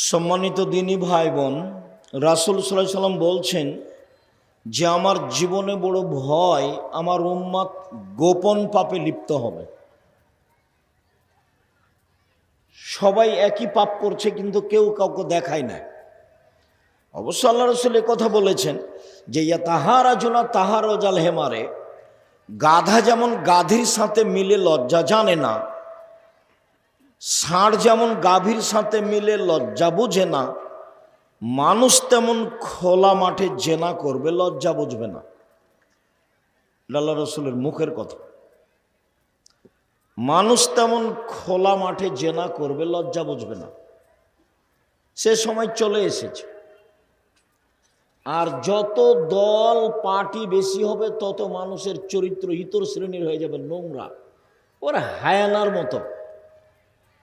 সম্মানিত দিনী ভাই বোন, রাসূল সাল্লাল্লাহু আলাইহি সাল্লাম বলছেন যে আমার জীবনে বড় ভয় আমার উম্মত গোপন পাপে লিপ্ত হবে। সবাই একই পাপ করছে কিন্তু কেউ কাউকে দেখায় না। অবশ্য আল্লাহ রাসূল কথা বলেছেন যে তাহারা জোনা তাহার জাল হেমারে, গাধা যেমন গাধীর সাথে মিলে লজ্জা জানে না, ষাঁড় যেমন গাভীর সাথে মিলে লজ্জা বুঝে না, মানুষ তেমন খোলা মাঠে জেনা করবে লজ্জা বুঝবে না। আল্লাহ রসুলের মুখের কথা। মানুষ তেমন খোলা মাঠে জেনা করবে লজ্জা বুঝবে না। সে সময় চলে এসেছে। আর যত দল পার্টি বেশি হবে তত মানুষের চরিত্র ইতর শ্রেণীর হয়ে যাবে, নোংরা। ওরা হায়ানার মতো।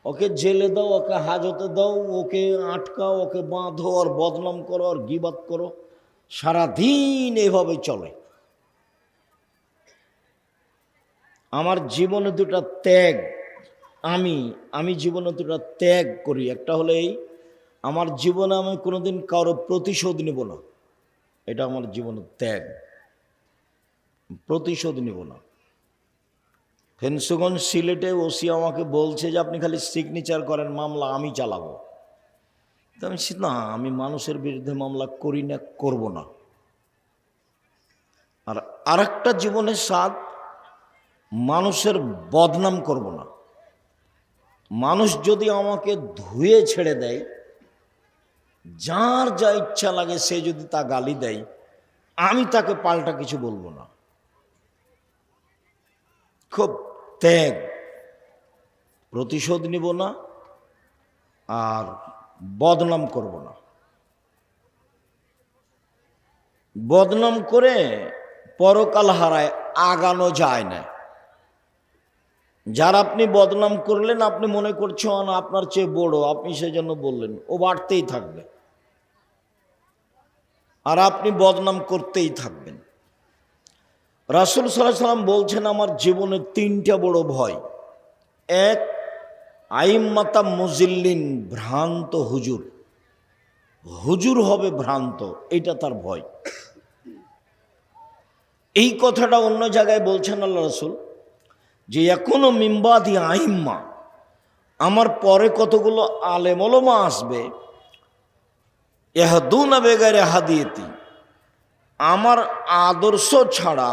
ওকে জেলে দাও, ওকে হাজতে দাও, ওকে আটকাও, ওকে বাঁধো, আর বদনাম করো, আর গিবাত করো, সারাদিন এভাবে চলে। আমার জীবনে দুটা ত্যাগ, আমি জীবনে দুটা ত্যাগ করি। একটা হলো এই, আমার জীবনে আমি কোনোদিন কারো প্রতিশোধ নেব না। এটা আমার জীবনের ত্যাগ। প্রতিশোধ নেব না। ফেন্সুগঞ্জ সিলেটে ওসি আমাকে বলছে যে আপনি খালি সিগনেচার করেন, মামলা আমি চালাবো। তো আমি না, আমি মানুষের বিরুদ্ধে মামলা করি না, করব না। আর আরেকটা জীবনের স্বাদ, মানুষের বদনাম করব না। মানুষ যদি আমাকে ধুয়ে ছেড়ে দেয়, যার যা ইচ্ছা লাগে সে যদি তা গালি দেয়, আমি তাকে পাল্টা কিছু বলবো না। খুব ত্যাগ। প্রতিশোধ নিব না, আর বদনাম করব না। বদনাম করে পরকাল হারায় আগানো যায় না। যার আপনি বদনাম করলেন, আপনি মনে করছেন আপনার চেয়ে বড়, আপনি সেজন্য বললেন, ও বাড়তেই থাকবে আর আপনি বদনাম করতেই থাকবেন। রাসূল সাল্লাল্লাহু আলাইহি সাল্লাম বলছেন আমার জীবনে তিনটা বড় ভয়। এক, আইম্মাতা মুজিল্লিন, ভ্রান্ত হুজুর। হুজুর হবে ভ্রান্ত, এটা তার ভয়। এই কথাটা অন্য জায়গায় বলছেন আল্লাহ রাসূল যে এখনো মিম্বাদি আইম্মা, আমার পরে কতগুলো আলেম ওলামা আসবে, ইয়াহদুনা বেগাইরে হাদিয়াতি, আমার আদর্শ ছাড়া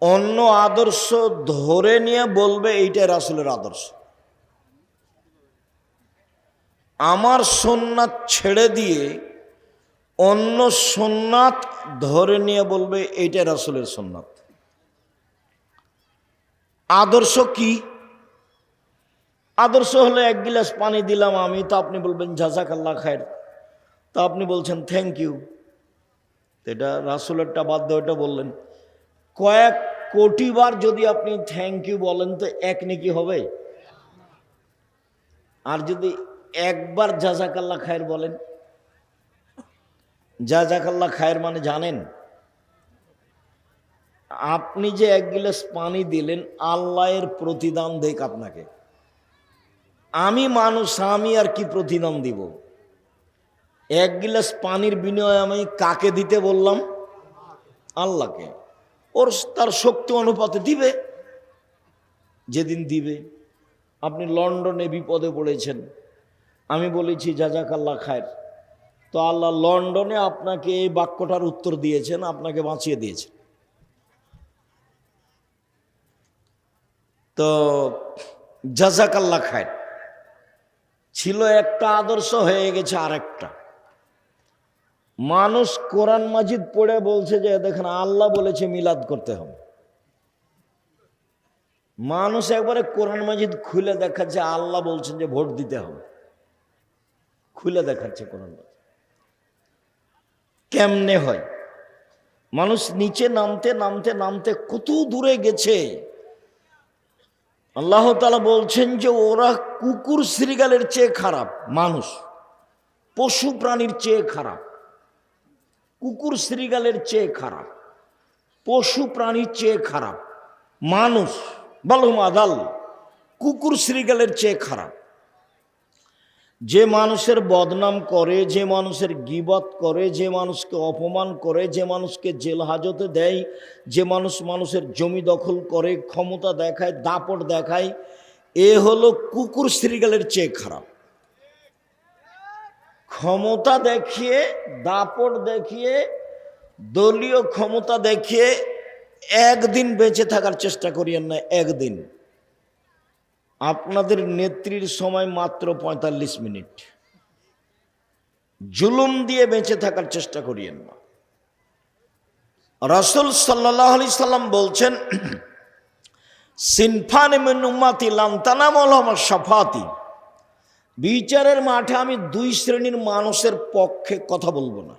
অন্য আদর্শ ধরে নিয়ে বলবে এইটাই রাসূলের আদর্শ। আমার সুন্নাত ছেড়ে দিয়ে অন্য সুন্নাত ধরে নিয়ে বলবে এইটাই রাসূলের সুন্নাত। আদর্শ কি? আদর্শ হলো এক গিলাস পানি দিলাম আমি, তো আপনি বলবেন জাযাকাল্লাহ খায়ের, তো আপনি বলছেন থ্যাংক ইউ। এটা রাসূলেরটা বাদ দিয়ে ওটা বললেন। কয়েক কোটি বার যদি আপনি থ্যাংক ইউ বলেন তো এক নেকি হবে। আর যদি একবার জাযাকাল্লাহ খায়ের বলেন, জাযাকাল্লাহ খায়ের মানে জানেন? আপনি যে এক গিলাস পানি দিলেন, আল্লাহর প্রতিদান দেখ আপনাকে। আমি মানুষ, আমি আর কি প্রতিদান দিব? এক গিলাস পানির বিনিময়ে আমি কাকে দিতে বললাম? আল্লাহকে। ওর তার শক্তি অনুপাতে দিবে, যেদিন দিবে। আপনি লন্ডনে বিপদে পড়েছেন, আমি বলেছি জাযাকাল্লাহ খায়ের, তো আল্লাহ লন্ডনে আপনাকে এই বাক্যটার উত্তর দিয়েছেন, আপনাকে বাঁচিয়ে দিয়েছেন। তো জাযাকাল্লাহ খায়ের ছিল একটা আদর্শ, হয়ে গেছে আরেকটা। মানুষ কোরআন মাজিদ পড়ে বলছে যে দেখেন আল্লাহ বলেছে মিলাদ করতে হবে। মানুষ একবারে কোরআন মাজিদ খুলে দেখাচ্ছে আল্লাহ বলছেন যে ভোট দিতে হবে, খুলে দেখাচ্ছে কোরআন মাজিদ। কেমনে হয়? মানুষ নিচে নামতে নামতে নামতে কত দূরে গেছে। আল্লাহ তাআলা বলছেন যে ওরা কুকুর শ্রীগালের চেয়ে খারাপ। মানুষ পশু প্রাণীর চেয়ে খারাপ, কুকুর শ্রীগালের চেয়ে খারাপ, পশু প্রাণীর চেয়ে খারাপ। মানুষ বালুম আদাল, কুকুর শ্রীগালের চেয়ে খারাপ। যে মানুষের বদনাম করে, যে মানুষের গীবত করে, যে মানুষকে অপমান করে, যে মানুষকে জেল হাজতে দেয়, যে মানুষ মানুষের জমি দখল করে, ক্ষমতা দেখায়, দাপট দেখায়, এ হলো কুকুর শ্রীগালের চেয়ে খারাপ। ক্ষমতা দেখিয়ে, দাপট দেখিয়ে, দলীয় ক্ষমতা দেখিয়ে একদিন বেঁচে থাকার চেষ্টা করিয়েন না। একদিন আপনাদের নেত্রীর সময় মাত্র ৪৫ মিনিট, জুলুম দিয়ে বেঁচে থাকার চেষ্টা করিয়েন না। রাসূল সাল্লাল্লাহু আলাইহি সাল্লাম বলছেন, সিনফান মিন উম্মতি লান তানামুল শাফাতি, বিচারের মাঠে আমি দুই শ্রেণীর মানুষের পক্ষে কথা বলবো না।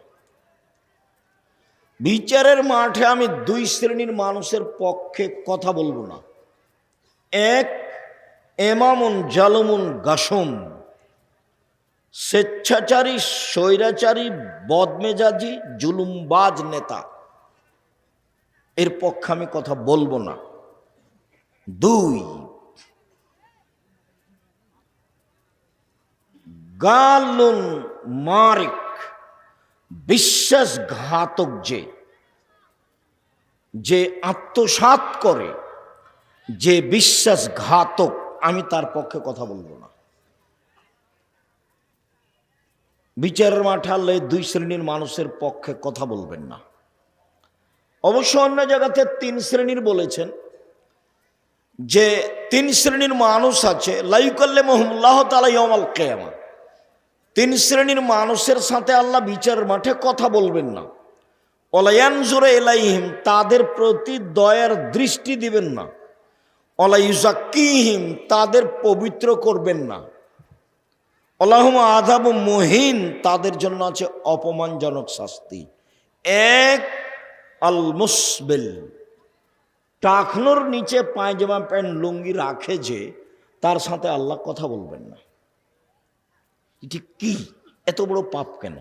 বিচারের মাঠে আমি দুই শ্রেণীর মানুষের পক্ষে কথা বলবো না। এক, এমামুন জালুমুন গাসুম, স্বেচ্ছাচারী, স্বৈরাচারী, বদমেজাজি, জুলুমবাজ নেতা, এর পক্ষে আমি কথা বলবো না। দুই, গালুন মারিক, বিশ্বাসঘাতক, যে আত্মসাৎ করে, যে বিশ্বাসঘাতক, আমি তার পক্ষে কথা বলবো না। বিচারের মাঠে আল্লাহ দুই শ্রেণীর মানুষের পক্ষে কথা বলবেন না। অবশ্য অন্য জায়গাতে তিন শ্রেণীর বলেছেন, যে তিন শ্রেণীর মানুষ আছে, লা ইউকাল্লিমুহুমুল্লাহ তাআলা ইয়াউমাল কিয়ামা, তিন শ্রেণীর মানুষের সাথে আল্লাহ বিচারের মাঠে কথা বলবেন না। ওয়ালা ইয়ানজুরু ইলাইহিম, তাদের প্রতি দয়ার দৃষ্টি দিবেন না। ওয়ালা ইউযাক্কিহিম, তাদের পবিত্র করবেন না। ওয়ালাহুম আযাবুম মুহিন, তাদের জন্য আছে অপমানজনক শাস্তি। এক, আল মুসবিল, টাকনোর নিচে পায়জামা প্যান্ট লুঙ্গি রাখে, যে তার সাথে আল্লাহ কথা বলবেন না। এটি কি এত বড় পাপ কেন?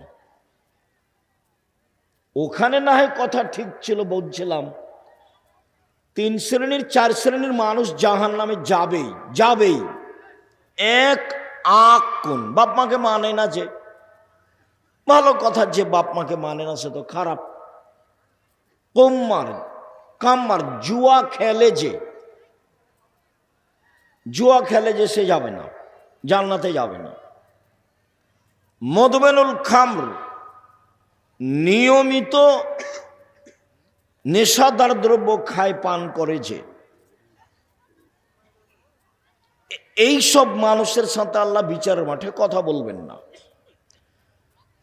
ওখানে না হয় কথা ঠিক ছিল, বলছিলাম তিন শ্রেণীর চার শ্রেণীর মানুষ জাহান্নামে যাবেই যাবেই। এক, আক কোন, বাপ মাকে মানে না, যে ভালো কথা, যে বাপ মাকে মানে না সে তো খারাপ। কোম্মার কাম্মার, জুয়া খেলে, যে সে যাবে না, জান্নাতে যাবে না। মদমেনুল খামর, নিয়মিত নেশাদার দ্রব্য খায়, পান করে, যে এই সব মানুষের সাথে আল্লাহ বিচারের মাঠে কথা বলবেন না।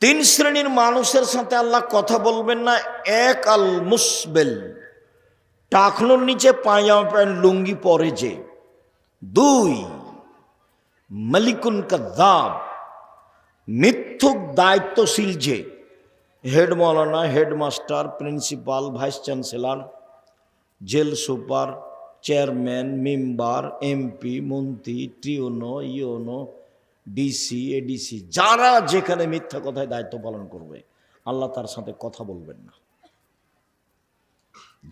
তিন শ্রেণীর মানুষের সাথে আল্লাহ কথা বলবেন না। এক, আল মুসবেল, টাকনোর নিচে পায়জামা প্যান্ট লুঙ্গি পরে, যে। দুই, মালিকুন কাযাব, মিথ্যুক দায়িত্বশীল, যে হেড মৌলানা, headmaster, principal, vice chancellor, jail super, chairman, member, MP, মন্ত্রী, টিওনো, ইওনো, ডিসি, এডিসি, যারা যেখানে মিথ্যা কথায় দায়িত্ব পালন করবে, আল্লাহ তার সাথে কথা বলবেন না।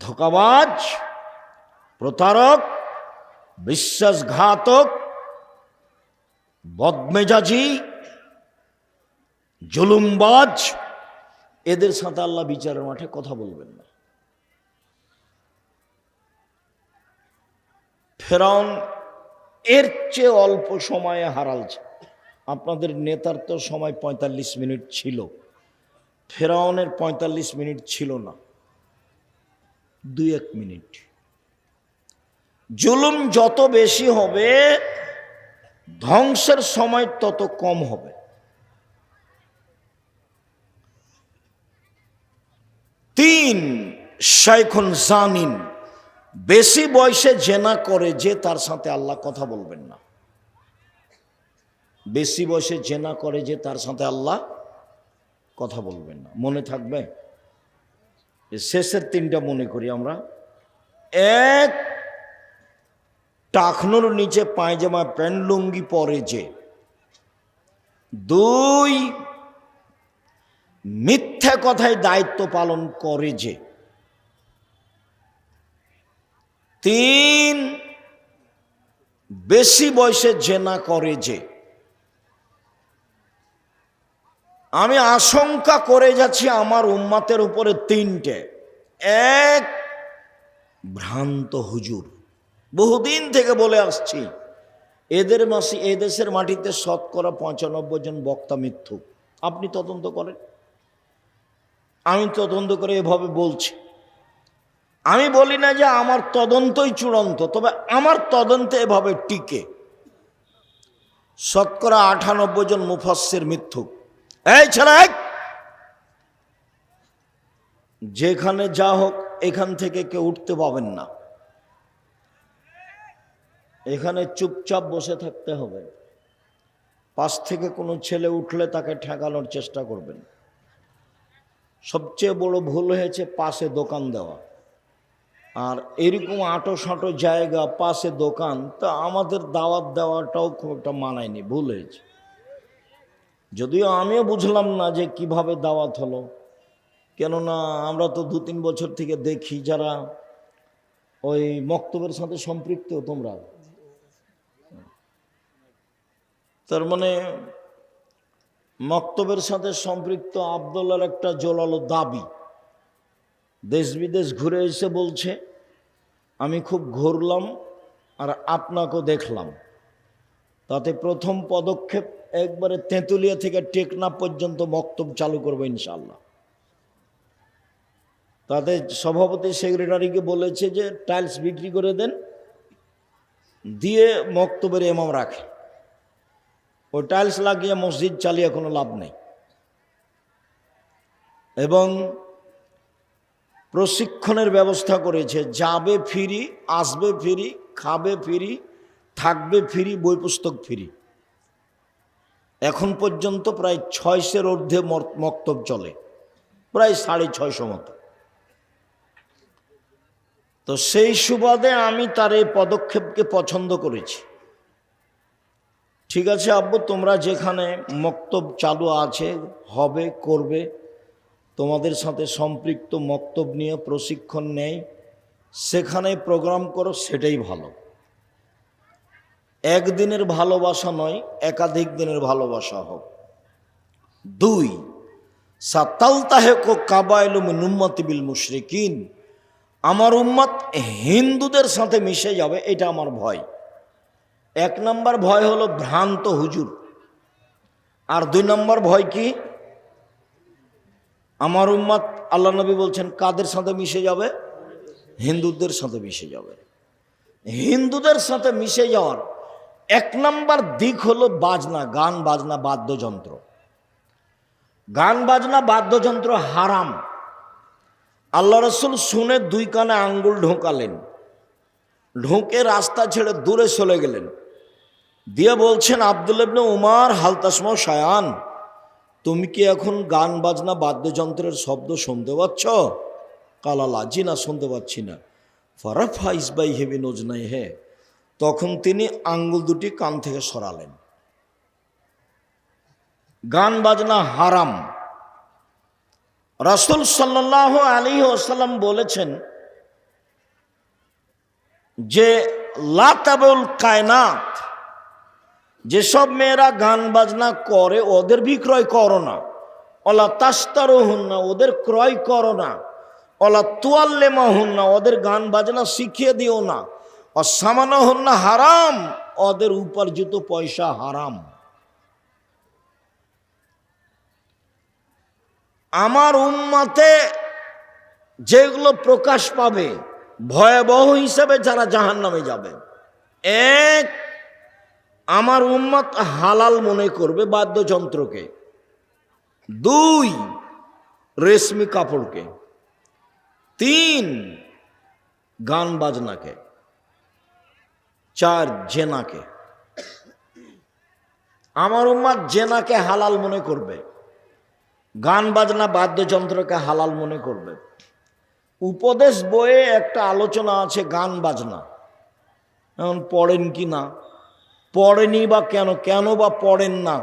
ধোঁকাবাজ, প্রতারক, বিশ্বাসঘাতক, বদমেজাজি, জুলুমবাজ, এদের সাথে আল্লাহ বিচারের মাঠে কথা বলবেন না। ফেরাউন এর চেয়ে অল্প সময়ে হারালছে। আপনাদের নেতার তো সময় ৪৫ মিনিট ছিল, ফেরাউনের ৪৫ মিনিট ছিল না, ২-১ মিনিট। জুলুম যত বেশি হবে, ধ্বংসের সময় তত কম হবে। তিন, শাইখুন জানিন, বেশি বয়সে জেনা করে, যে তার সাথে আল্লাহ কথা বলবেন না। বেশি বয়সে জেনা করে, যে তার সাথে আল্লাহ কথা বলবেন না। মনে থাকবে? শেষের তিনটা মনে করি আমরা। এক, টাকনোর নিচে পায়জামা প্যান্ট লুঙ্গি পরে, যে। দুই, মিথ্যা কথায় দায়িত্ব পালন করে, যে। তিন, বেশি বয়সে জেনা করে, যে। আমি আশঙ্কা করে যাচ্ছি আমার উম্মতের উপরে তিনটে। এক, ভ্রান্ত হুজুর। বহুদিন থেকে বলে আসছি, এদেশের মাটিতে শতকরা 95 জন বক্তা মিথ্যুক। আপনি তদন্ত করেন, আমি তদন্ত করে এভাবে বলছি। আমি বলি না যে আমার তদন্তই চূড়ান্ত, তবে আমার তদন্তে এভাবে টিকে। শতকরা 98 জন মুফাসসির মিথ্যুক। এই ছেলে, যেখানে যা হোক এখান থেকে কেউ উঠতে পাবেন না, এখানে চুপচাপ বসে থাকতে হবে। পাশ থেকে কোনো ছেলে উঠলে তাকে ঠেকানোর চেষ্টা করবেন। সবচেয়ে বড় ভুল হয়েছে পাশে দোকান দেওয়া। আর এরকম আঁটো সাঁটো জায়গা, পাশে দোকান, তা আমাদের দাওয়াত দেওয়াটাও খুব একটা মানায়নি, ভুল হয়েছে। যদিও আমিও বুঝলাম না যে কিভাবে দাওয়াত হলো, কেননা আমরা তো 2-3 বছর থেকে দেখি যারা ওই মক্তবের সাথে সম্পৃক্ত। তোমরা তার মানে মক্তবের সাথে সম্পৃক্ত আব্দুল্লাহর একটা জোরালো দাবি, দেশ বিদেশ ঘুরে এসে বলছে আমি খুব ঘুরলাম আর আপনাকেও দেখলাম, তাতে প্রথম পদক্ষেপ একবারে তেঁতুলিয়া থেকে টেকনাফ পর্যন্ত মক্তব চালু করবো ইনশাআল্লাহ। তাতে সভাপতি সেক্রেটারিকে বলেছে যে টাইলস বিক্রি করে দেন, দিয়ে মক্তবের ইমাম রাখে। ওই টাইলস লাগিয়ে মসজিদ চালিয়ে কোনো লাভ নেই। এবং প্রশিক্ষণের ব্যবস্থা করেছে, যাবে ফ্রি, আসবে ফ্রি, খাবে ফ্রি, থাকবে ফ্রি, বই পুস্তক ফ্রি। এখন পর্যন্ত প্রায় 600-এর ঊর্ধ্বে মক্তব চলে, প্রায় 650 মতো। তো সেই সুবাদে আমি তার এই পদক্ষেপকে পছন্দ করেছি। ঠিক আছে আব্বু, তোমরা যেখানে মক্তব চালু আছে, হবে, করবে, তোমাদের সাথে সম্পৃক্ত মক্তব নিয়ে প্রশিক্ষণ নেয়, সেখানে প্রোগ্রাম করো, সেটাই ভালো। একদিনের ভালোবাসা নয়, একাধিক দিনের ভালোবাসা হোক। 2, সাতালতাহেকু কাবাইলু মিন উম্মতি বিল মুশরিকিন, আমার উম্মত হিন্দুদের সাথে মিশে যাবে, এটা আমার ভয়। 1 নম্বর ভয় হলো ভ্রান্ত হুজুর, আর 2 নম্বর ভয় কি? আমার উম্মত, আল্লাহ নবী বলছেন কাদের সাথে মিশে যাবে? হিন্দুদের সাথে মিশে যাবে। হিন্দুদের সাথে মিশে যাওয়ার 1 নম্বর দিক হলো বাজনা, গান বাজনা, বাদ্যযন্ত্র। গান বাজনা বাদ্যযন্ত্র হারাম। আল্লাহ রসুল শুনে 2 কানে আঙ্গুল ঢোকালেন, ঢোকে রাস্তা ছেড়ে দূরে চলে গেলেন, দিয়ে বলছেন আব্দুল্লাহ ইবনে উমর, হাল তাসমাউ শায়ান, তুমি কি এখন গান বাজনা বাদ্যযন্ত্রের শব্দ শুনতে পাচ্ছ? কালালা, জি না, শুনতে পাচ্ছি না। ফারাফা ইসবাই হেবি নজনাই হে, তখন তিনি আঙ্গুল 2টি কান থেকে সরালেন। গান বাজনা হারাম। রাসূল সাল্লাল্লাহু আলাইহি ওয়াসাল্লাম বলেছেন যে লা তাবুল কায়নাত, যেসব মেয়েরা গান বাজনা করে ওদের বিক্রয় করো না। ওলা তাস্তারুহুন্না, ওদের ক্রয় করো না। ওলা তুয়াল্লিমাহুন্না, ওদের গান বাজনা শিখিয়ে দিও না। অসামানাহুন্না হারাম, ওদের উপার্জিত পয়সা হারাম। আমার উম্মতে যেগুলো প্রকাশ পাবে ভয়াবহ হিসাবে যারা জাহান্নামে যাবে, 1, আমার উম্মত হালাল মনে করবে বাদ্যযন্ত্রকে। 2, রেশমি কাপড়কে। 3, গান বাজনাকে। 4, জেনাকে। আমার উম্মত জেনাকে হালাল মনে করবে, গান বাজনা বাদ্যযন্ত্রকে হালাল মনে করবে। উপদেশ বইয়ে একটা আলোচনা আছে গান বাজনা, এখন পড়েন কি না, পড়েনি বা কেন, কেন বা পড়েন না,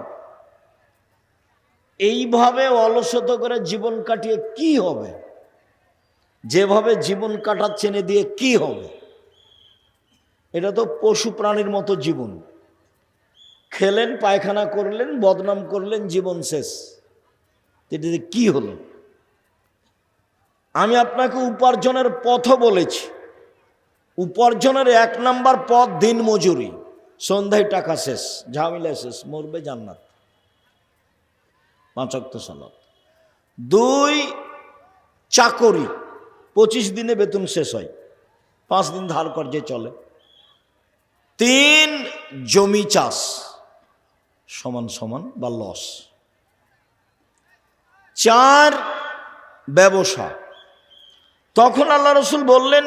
এইভাবে অলসত করে জীবন কাটিয়ে কি হবে? যেভাবে জীবন কাটাচ্ছেন এ দিয়ে কি হবে? এটা তো পশু প্রাণীর মতো জীবন। খেলেন, পায়খানা করলেন, বদনাম করলেন, জীবন শেষ। এটাতে কি হলো? আমি আপনাকে উপার্জনের পথ বলেছি। উপার্জনের 1 নাম্বার পথ দিন মজুরি। সন্ধ্যায় টাকা শেষ, ঝামেলা শেষ, মরবে জান্নাত। 5 ওয়াক্ত সালাত। 2 চাকরি, 25 দিনে বেতন শেষ হয়, 5 দিন ধার কর্জে চলে। 3 জমি চাষ, সমান সমান বা লস। 4 ব্যবসা। তখন আল্লাহ রসুল বললেন,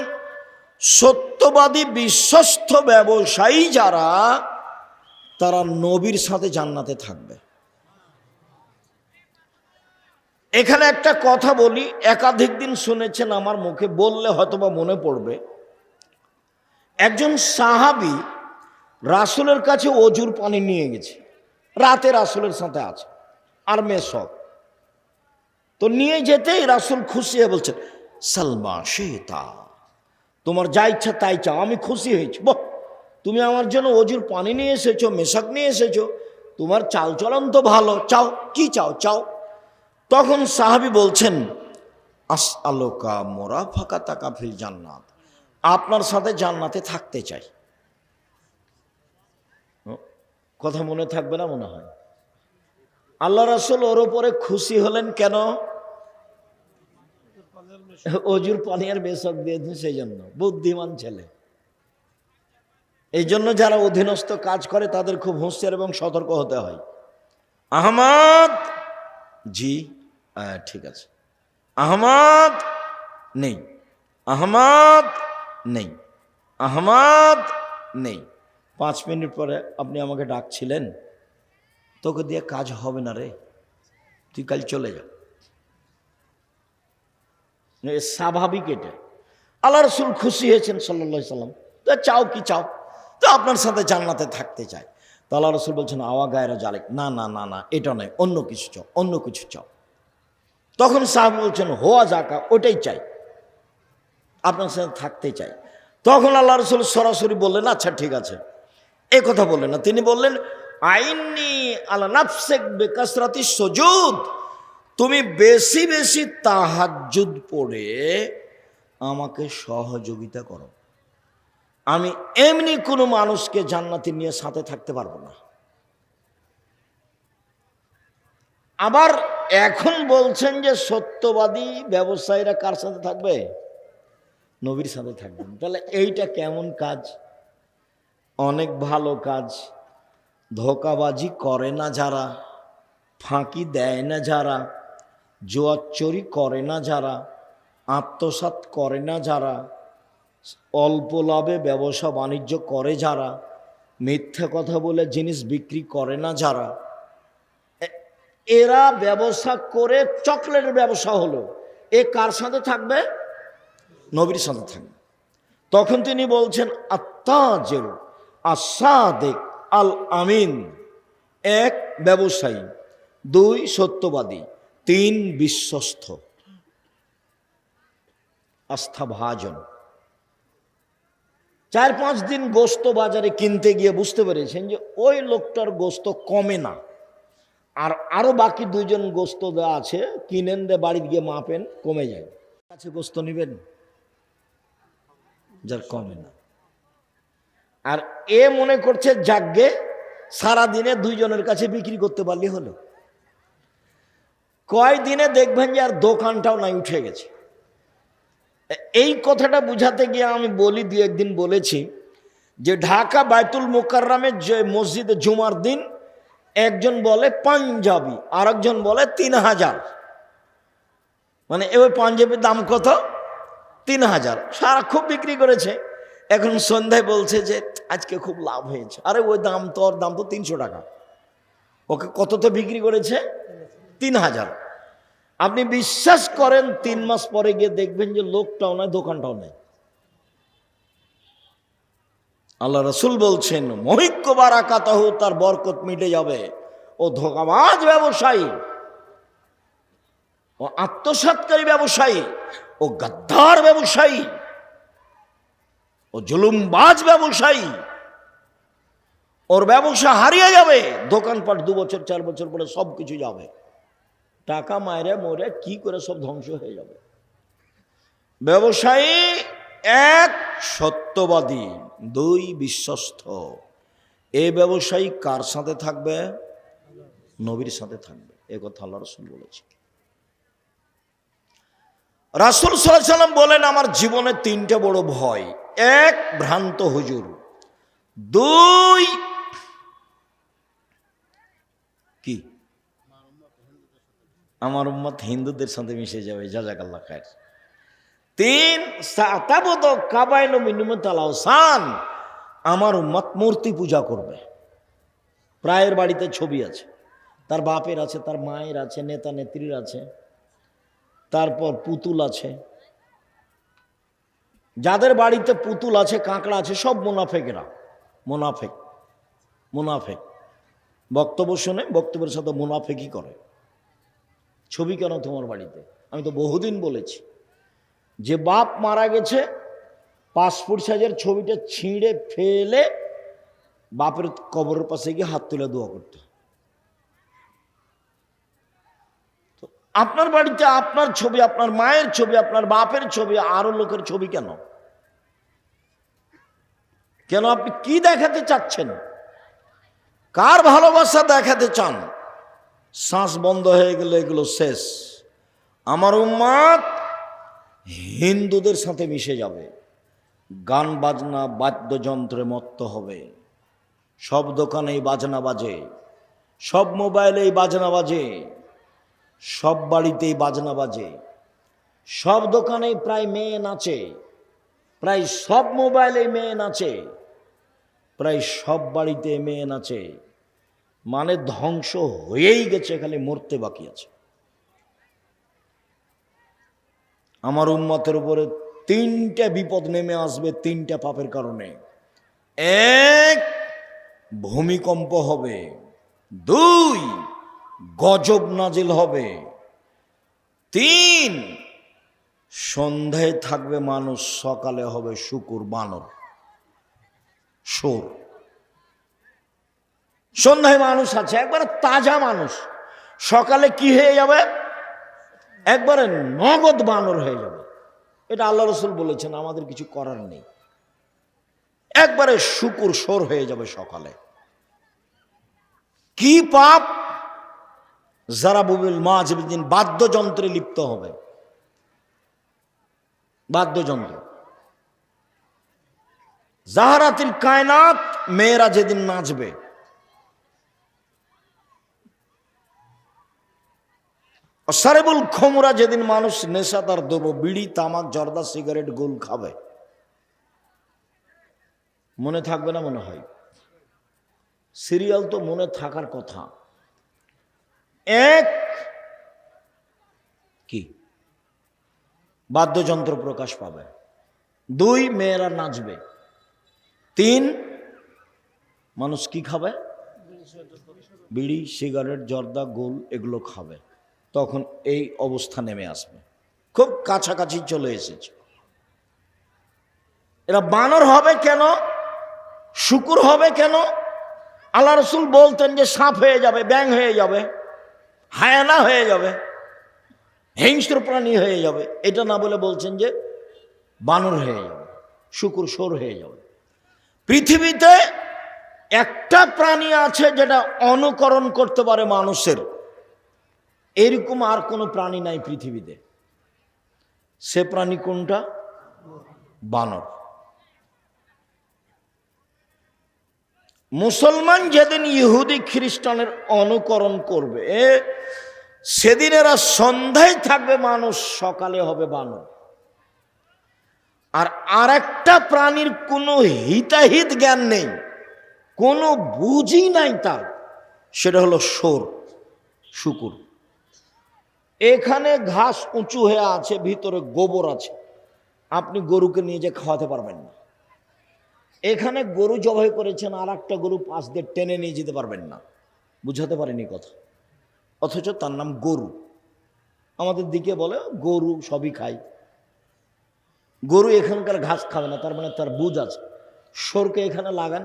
সত্যবাদী বিশ্বস্ত ব্যবসায়ী যারা, তারা নবীর সাথে জান্নাতে থাকবে। এখানে একটা কথা বলি, একাধিক দিন শুনেছেন আমার মুখে, বললে হয়তোবা মনে পড়বে। একজন সাহাবী রাসূলের কাছে অজুর পানি নিয়ে গেছে, রাতে রাসূলের সাথে আছে আর মেয়ে সব। তো নিয়ে যেতেই রাসূল খুশি হয়ে বলছেন, সালমা শেতা, তোমার যা ইচ্ছা তাই চাও, আমি খুশি হয়েছি। বাহ, তুমি আমার জন্য অজুর পানি নিয়ে এসেছো, মেশাক নিয়ে এসেছো, তোমার চালচলন তো ভালো, চাও, কি চাও চাও। তখন সাহাবী বলছেন, আসআলুকা মুরাফাকাতাকা ফিল জান্নাত, আপনার সাথে জান্নাতে থাকতে চাই। কথা মনে থাকবে না মনে হয়? আল্লাহ রাসূল ওর উপরে খুশি হলেন কেন? অজুর পানি আর মেশক দিয়েছেন সেই জন্য। বুদ্ধিমান ছেলে। এই জন্য যারা অধীনস্থ কাজ করে তাদের খুব হুঁশিয়ার এবং সতর্ক হতে হয়। আহমদ, জি ঠিক আছে, আহমদ নেই, আহমদ নেই, আহমদ নেই। 5 মিনিট পরে আপনি আমাকে ডাকছিলেন, তোকে দিয়ে কাজ হবে না রে, তুই কাল চলে যা। স্বাভাবিক এটা। আল্লাহ রসুল খুশি হয়েছেন সাল্লাল্লাহু আলাইহি সাল্লাম। তো চাও কি চাও? তো আপনার সাথে জান্নাতে থাকতে চাই। তো আল্লাহ রসুল বলছেন, আওয়া গায়রা জালেক, না না না না, এটা নয়, অন্য কিছু চাও, অন্য কিছু চাও। তখন সাহাবী বলছেন, হোয়া জাকা, ওটাই চাই, আপনার সাথে থাকতে চাই। তখন আল্লাহ রসুল সরাসরি বললেন, আচ্ছা ঠিক আছে। এ কথা বললেন না, তিনি বললেন, আইন্নি আলা নাফসিক বিকাসরাতি সুজুদ, তুমি বেশি বেশি তাহাজ্জুদ পড়ে আমাকে সহযোগিতা করো। আমি এমনি কোনো মানুষকে জান্নাতে নিয়ে সাথে থাকতে পারবো না। আবার এখন বলছেন যে সত্যবাদী ব্যবসায়ীরা কার সাথে থাকবে? নবীর সাথে থাকবেন। তাহলে এইটা কেমন কাজ? অনেক ভালো কাজ। ধোঁকাবাজি করে না যারা, ফাঁকি দেয় না যারা, জুয়াচুরি করে না যারা, আত্মসাৎ করে না যারা, অল্প লাভে ব্যবসা বাণিজ্য করে যারা, মিথ্যা কথা বলে জিনিস বিক্রি করে না যারা, এরা ব্যবসা করে, চকলেটের ব্যবসা হলো, এ কার সাথে থাকবে? নবীর সাথে থাকবে। তখন তিনি বলছেন, আত্তাজির আস-সাদিক আল আমিন, 1 ব্যবসায়ী, 2 সত্যবাদী, 3 বিশ্বস্ত, আস্থাভাজন। 4-5 দিন গোস্ত বাজারে কিনতে গিয়ে বুঝতে পেরেছেন যে ওই লোকটার গোস্ত কমে না, আর আরো বাকি 2 জন গোস্ত দেওয়া আছে, কিনেন দে, বাড়িতে গিয়ে মাপেন, কমে যায়। কাছে গোস্ত নেবেন যার কমে না। আর এ মনে করছে যাগ্গে সারাদিনে 2 জনের কাছে বিক্রি করতে পারলে হলো। কয়দিনে দেখবেন যে আর দোকানটাও নাই, উঠে গেছে। এই কথাটা বুঝাতে গিয়ে আমি বলি, 2-1 দিন বলেছি যে ঢাকা বাইতুল মুকাররমের যে মসজিদে জুমার দিন একজন বলে পাঞ্জাবি, আর একজন বলে 3000। মানে এবার পাঞ্জাবির দাম কত? 3000। সারা খুব বিক্রি করেছে। এখন সন্ধ্যায় বলছে যে আজকে খুব লাভ হয়েছে। আরে ওই দাম তো, ওর দাম তো 300 টাকা, ওকে কততে বিক্রি করেছে? 3000। আপনি বিশ্বাস করেন 3 মাস পরে গিয়ে দেখবেন যে লোকটাও নাই, দোকানটাও নাই। আল্লাহ রাসূল বলছেন, মহিক্য বারাকাতাহু, তার বরকত মিটে যাবে। ও ধোঁকাবাজ ব্যবসায়ী, ও আত্মসাৎকারী ব্যবসায়ী, ও গাদ্দার ব্যবসায়ী, ও জুলুমবাজ ব্যবসায়ী, ওর ব্যবসা হারিয়ে যাবে। দোকানপাট 2 বছর 4 বছর পরে সব কিছু যাবে। টাকা মায়েরা মরে কি করে সব ধ্বংস হয়ে যাবে। ব্যবসায়ী এক, সত্যবাদী, দুই, বিশ্বস্ত। এই ব্যবসায়ী কার সাথে থাকবে? নবীর সাথে থাকবে। এ কথা আল্লাহ রাসূল বলেছে। রাসূল সাল্লাল্লাহু আলাইহি ওয়াসাল্লাম বলেন, আমার জীবনে তিনটা বড় ভয়। এক, ভ্রান্ত হুজুর। দুই, কি? আমার উম্মত হিন্দুদের সাথে মিশে যাবে। জাযাকাল্লাহ খায়ের। তিন, সাতাবদ কাবাইল মিনুমত আলাওসান, আমার উম্মত মূর্তি পূজা করবে। প্রায়ের বাড়িতে ছবি আছে, তার বাপের আছে, তার মায়ের আছে, নেতা নেত্রীর আছে, তারপর পুতুল আছে। যাদের বাড়িতে পুতুল আছে, কাঁকড়া আছে, সব মুনাফেকেরা। মুনাফেক মুনাফেক বক্তব্য শুনে বক্তব্যের সাথে মুনাফেকি করে। ছবি কেন তোমার বাড়িতে? আমি তো বহুদিন বলেছি, যে বাপ মারা গেছে, পাসপোর্ট সাইজের ছবিটা ছিঁড়ে ফেলে বাপের কবরের পাশে গিয়ে হাত তুলে দোয়া করতে। তো আপনার বাড়িতে আপনার ছবি, আপনার মায়ের ছবি, আপনার বাপের ছবি, আরো লোকের ছবি কেন? কেন? আপনি কি দেখাতে চাচ্ছেন? কার ভালোবাসা দেখাতে চান? শ্বাস বন্ধ হয়ে গেলে এগুলো শেষ। আমার উম্মত হিন্দুদের সাথে মিশে যাবে, গান বাজনা বাদ্যযন্ত্রে মত্ত হবে। সব দোকানেই বাজনা বাজে, সব মোবাইলেই বাজনা বাজে, সব বাড়িতেই বাজনা বাজে, সব দোকানেই প্রায় মেয়ে নাচে, প্রায় সব মোবাইলেই মেয়ে নাচে, প্রায় সব বাড়িতে মেয়ে নাচে। মানে ধ্বংস হয়েই গেছে, খালি মরতে বাকি আছে। আমার উম্মতের উপরে তিনটা বিপদ নেমে আসবে, তিনটা পাপের কারণে। এক, ভূমিকম্প হবে। দুই, গজব নাজিল হবে। তিন, সন্ধ্যায় থাকবে মানুষ, সকালে হবে শুকুর, বানর, সোর। সন্ধ্যায় মানুষ আছে, একবারে তাজা মানুষ, সকালে কি হয়ে যাবে? একবারে নগদ বানর হয়ে যাবে। এটা আল্লাহ রাসূল বলেছেন, আমাদের কিছু করার নেই। একবারে শুকুর, সোর হয়ে যাবে সকালে। কি পাপ? জারাবুল মাজিবিন, বাদ্যযন্ত্রে লিপ্ত হবে। বাদ্যযন্ত্র। জাহারাতিল কায়নাত, মেয়েরা যেদিন নাচবে। সারেবুল খমরা, যেদিন মানুষ নেশাদার দ্রব্য, বিড়ি, তামাক, জর্দা, সিগারেট, গোল খাবে। মনে থাকবে না? মনে হয় সিরিয়াল তো মনে থাকার কথা। এক, কি? বাদ্যযন্ত্র প্রকাশ পাবে। দুই, মেয়েরা নাচবে। তিন, মানুষ কি খাবে? বিড়ি, সিগারেট, জর্দা, গোল এগুলো খাবে। তখন এই অবস্থা নেমে আসবে, খুব কাছাকাছি চলে এসেছে। এরা বানর হবে কেন? শুকুর হবে কেন? আল্লাহ রাসূল বলতেন যে সাপ হয়ে যাবে, ব্যাঙ হয়ে যাবে, হায়ানা হয়ে যাবে, হিংস্র প্রাণী হয়ে যাবে। এটা না বলে বলছেন যে বানর হয়ে যাবে, শুকুর, সোর হয়ে যাবে। পৃথিবীতে একটা প্রাণী আছে যেটা অনুকরণ করতে পারে মানুষের, এরকম আর কোনো প্রাণী নাই পৃথিবীতে। সে প্রাণী কোনটা? বানর। মুসলমান যেদিন ইহুদি খ্রিস্টানের অনুকরণ করবে, সেদিন এরা সন্ধ্যায় থাকবে মানুষ, সকালে হবে বানর। আর আরেকটা প্রাণীর কোনো হিতাহিত জ্ঞান নেই, কোনো বুঝি নাই তার, সেটা হলো সোর, শুকুর। এখানে ঘাস উঁচু হয়ে আছে, ভিতরে গোবর আছে, আপনি গরুকে নিয়ে যে খাওয়াতে পারবেন না। এখানে গরু জবাই করেছেন, আর একটা গরু পাশ দিয়ে টেনে নিয়ে যেতে পারবেন না। বুঝাতে পারেনি কথা। অথচ তার নাম গরু। আমাদের দিকে বলে গরু সবই খায়, গরু এখানকার ঘাস খাবে না, তার মানে তার বুঝ আছে। সোরকে এখানে লাগান,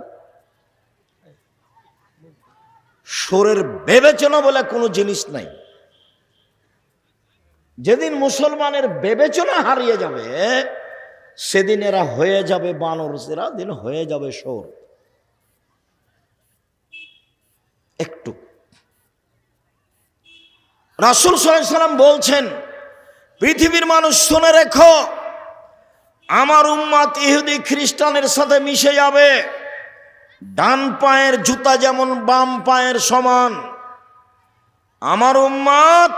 সোরের বিবেচনা বলে কোনো জিনিস নাই। যেদিন মুসলমানের বিবেচনা হারিয়ে যাবে সেদিন এরা হয়ে যাবে বানর, এরা দিন হয়ে যাবে শোর। একটু রাসূল সাল্লাল্লাহু আলাইহি ওয়াসাল্লাম বলছেন, পৃথিবীর মানুষ শুনে রেখো, আমার উম্মত ইহুদি খ্রিস্টানের সাথে মিশে যাবে। ডান পায়ের জুতা যেমন বাম পায়ের সমান, আমার উম্মত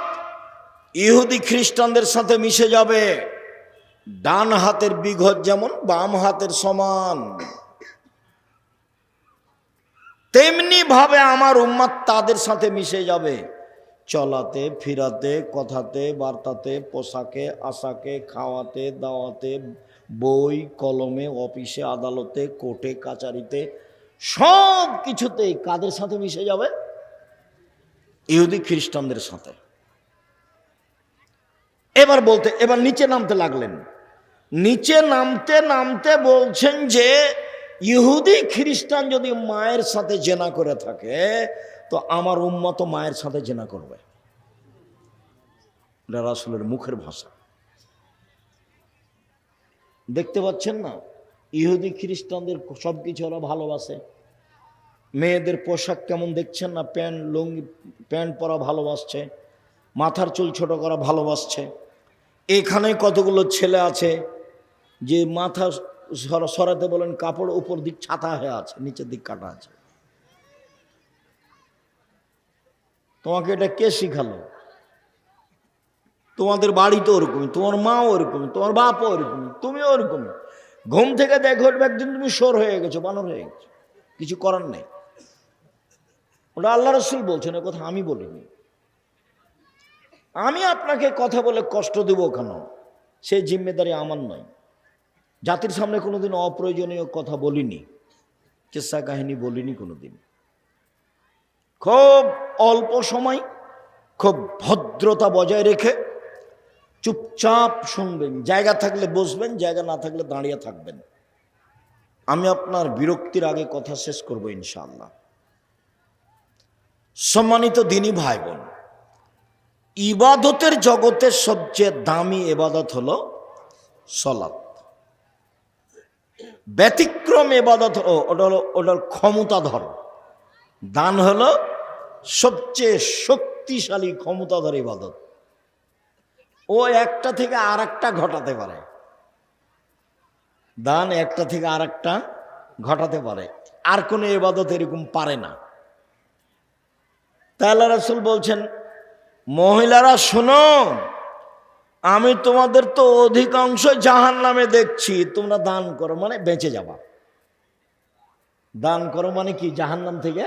ইহুদি খ্রিস্টানদের সাথে মিশে যাবে। ডান হাতের বিঘত যেমন বাম হাতের সমান, তেমনি ভাবে আমার উম্মত তাদের সাথে মিশে যাবে। চলাতে, ফিরাতে, কথাতে, বার্তাতে, পোশাকে, আশাকে, খাওয়াতে, দাওয়াতে, বই কলমে, অফিসে, আদালতে, কোর্টে কাচারিতে, সব কিছুতেই কাদের সাথে মিশে যাবে? ইহুদি খ্রিস্টানদের সাথে। এবার নিচে নামতে লাগলেন। নিচে নামতে নামতে বলছেন যে ইহুদি খ্রিস্টান যদি মায়ের সাথে জেনা করে থাকে তো আমার উম্মত মায়ের সাথে জেনা করবে। এটা রাসূলের মুখের ভাষা। দেখতে পাচ্ছেন না, ইহুদি খ্রিস্টানদের সবকিছু ওরা ভালোবাসে। মেয়েদের পোশাক কেমন দেখছেন না, লুঙ্গি প্যান্ট পরা ভালোবাসছে, মাথার চুল ছোট করা ভালোবাসছে। এখানে কতগুলো ছেলে আছে যে মাথা সরাতে বলেন, কাপড় উপর দিক ছাতা হয়ে আছে, নিচের দিক কাটা আছে। তোমাকে এটা কে শিখালো? তোমাদের বাড়ি তো ওরকমই, তোমার মাও ওরকমই, তোমার বাপও ওরকমই, তুমিও ওরকমই। ঘুম থেকে দেখো একদিন তুমি শোর হয়ে গেছো, বানর হয়ে গেছো, কিছু করার নেই। ওটা আল্লাহ রাসূল বলছেন, এ কথা আমি বলিনি। আমি আপনাকে কথা বলে কষ্ট দেব কেন, সেই জিম্মেদারি আমার নয়। জাতির সামনে কোনোদিন অপ্রয়োজনীয় কথা বলিনি, কিসসা কাহিনী বলিনি কোনোদিন। খুব অল্প সময়, খুব ভদ্রতা বজায় রেখে চুপচাপ শুনবেন, জায়গা থাকলে বসবেন, জায়গা না থাকলে দাঁড়িয়ে থাকবেন। আমি আপনার বিরক্তির আগে কথা শেষ করব ইনশাআল্লাহ। সম্মানিত দিনী ভাই বোন, ইবাদতের জগতের সবচেয়ে দামি ইবাদত হলো সালাত। ব্যতিক্রম ইবাদত ওটার ক্ষমতাধর। দান হলো সবচেয়ে শক্তিশালী ক্ষমতাধর ইবাদত। ও একটা থেকে আর একটা ঘটাতে পারে। দান একটা থেকে আর একটা ঘটাতে পারে, আর কোনো ইবাদত এরকম পারে না। তাই আল্লাহ রাসূল বলছেন, মহিলারা শোনো, আমি তোমাদের তো অধিকাংশ জাহান্নামে দেখছি, তোমরা দান করো মানে বেঁচে যাবা। দান করো মানে কি? জাহান্নাম থেকে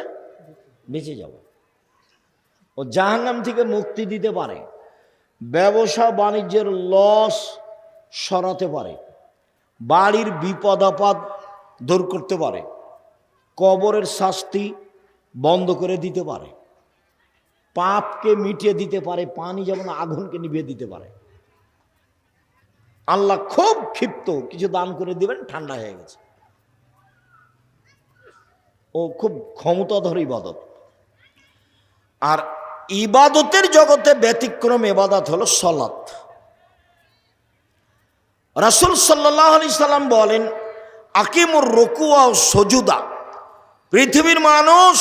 বেঁচে যাবা। ও জাহান্নাম থেকে মুক্তি দিতে পারে, ব্যবসা বাণিজ্যের লস সরাতে পারে, বাড়ির বিপদ আপদ দূর করতে পারে, কবরের শাস্তি বন্ধ করে দিতে পারে, পাপকে মিটিয়ে দিতে পারে, পানি যেমন আগুনকে নিভিয়ে দিতে পারে। আল্লাহ খুব ক্ষিপ্ত, কিছু দান করে দিবেন, ঠান্ডা হয়ে গেছে। ও খুব ক্ষমতাধর ইবাদত। আর ইবাদতের জগতে ব্যতিক্রম ইবাদত হলো সালাত। রাসূল সাল্লাল্লাহু আলাইহি সাল্লাম বলেন, আকিমুর রুকুআ ওয়া সুজুদা, পৃথিবীর মানুষ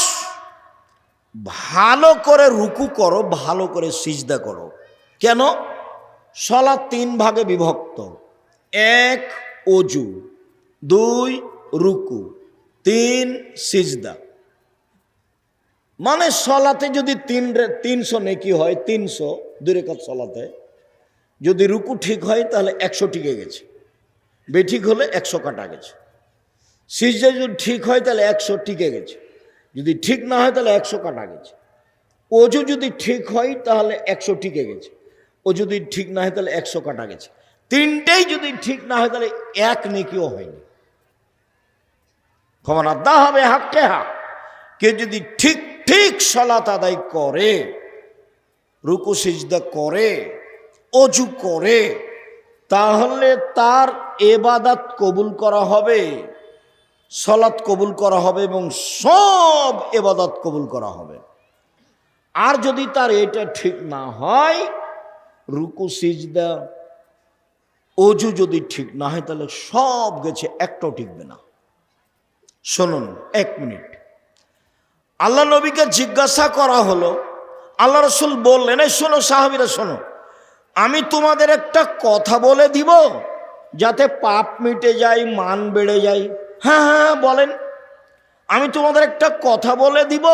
ভালো করে রুকু করো, ভালো করে সিজদা করো। কেন? সালাত তিন ভাগে বিভক্ত। এক ওযু, দুই রুকু, তিন সিজদা। মানে সালাতে যদি 300 নেকি হয়, 300 দুই রাকাত সালাতে, যদি রুকু ঠিক হয় তাহলে 100 টিকে গেছে, বেঠিক হলে 100 কাটা গেছে। সিজদা যদি ঠিক হয় তাহলে 100 টিকে গেছে, যদি ঠিক না হয় তাহলে 100 কাটা গেছে। ওযু যদি ঠিক হয় তাহলে 100 টিকে গেছে, ও যদি ঠিক না হয় তাহলে 100 কাটা গেছে। তিনটেই যদি ঠিক না হয় তাহলে এক নেকিও হয়নি। ক্ষমা আদা হবে হাক্কে হাক। কে যদি ঠিক ঠিক সালাত আদায় করে, রুকু সিজদা করে, ওযু করে, তাহলে তার ইবাদত কবুল করা হবে, সালাত কবুল করা হবে এবং সব ইবাদত কবুল করা হবে। আর যদি তার এটা ঠিক না হয় রুকু সিজদা অজু যদি ঠিক না হয় তাহলে সব গেছে, একটাও টিকবে না। শুনুন 1 মিনিট, আল্লাহ নবীকে জিজ্ঞাসা করা হলো, আল্লাহ রসুল বললেন, এই শোনো সাহাবীরা শোনো, আমি তোমাদের একটা কথা বলে দিব যাতে পাপ মিটে যায়, মান বেড়ে যায়। হ্যাঁ হ্যাঁ বলেন। আমি তোমাদের একটা কথা বলে দিব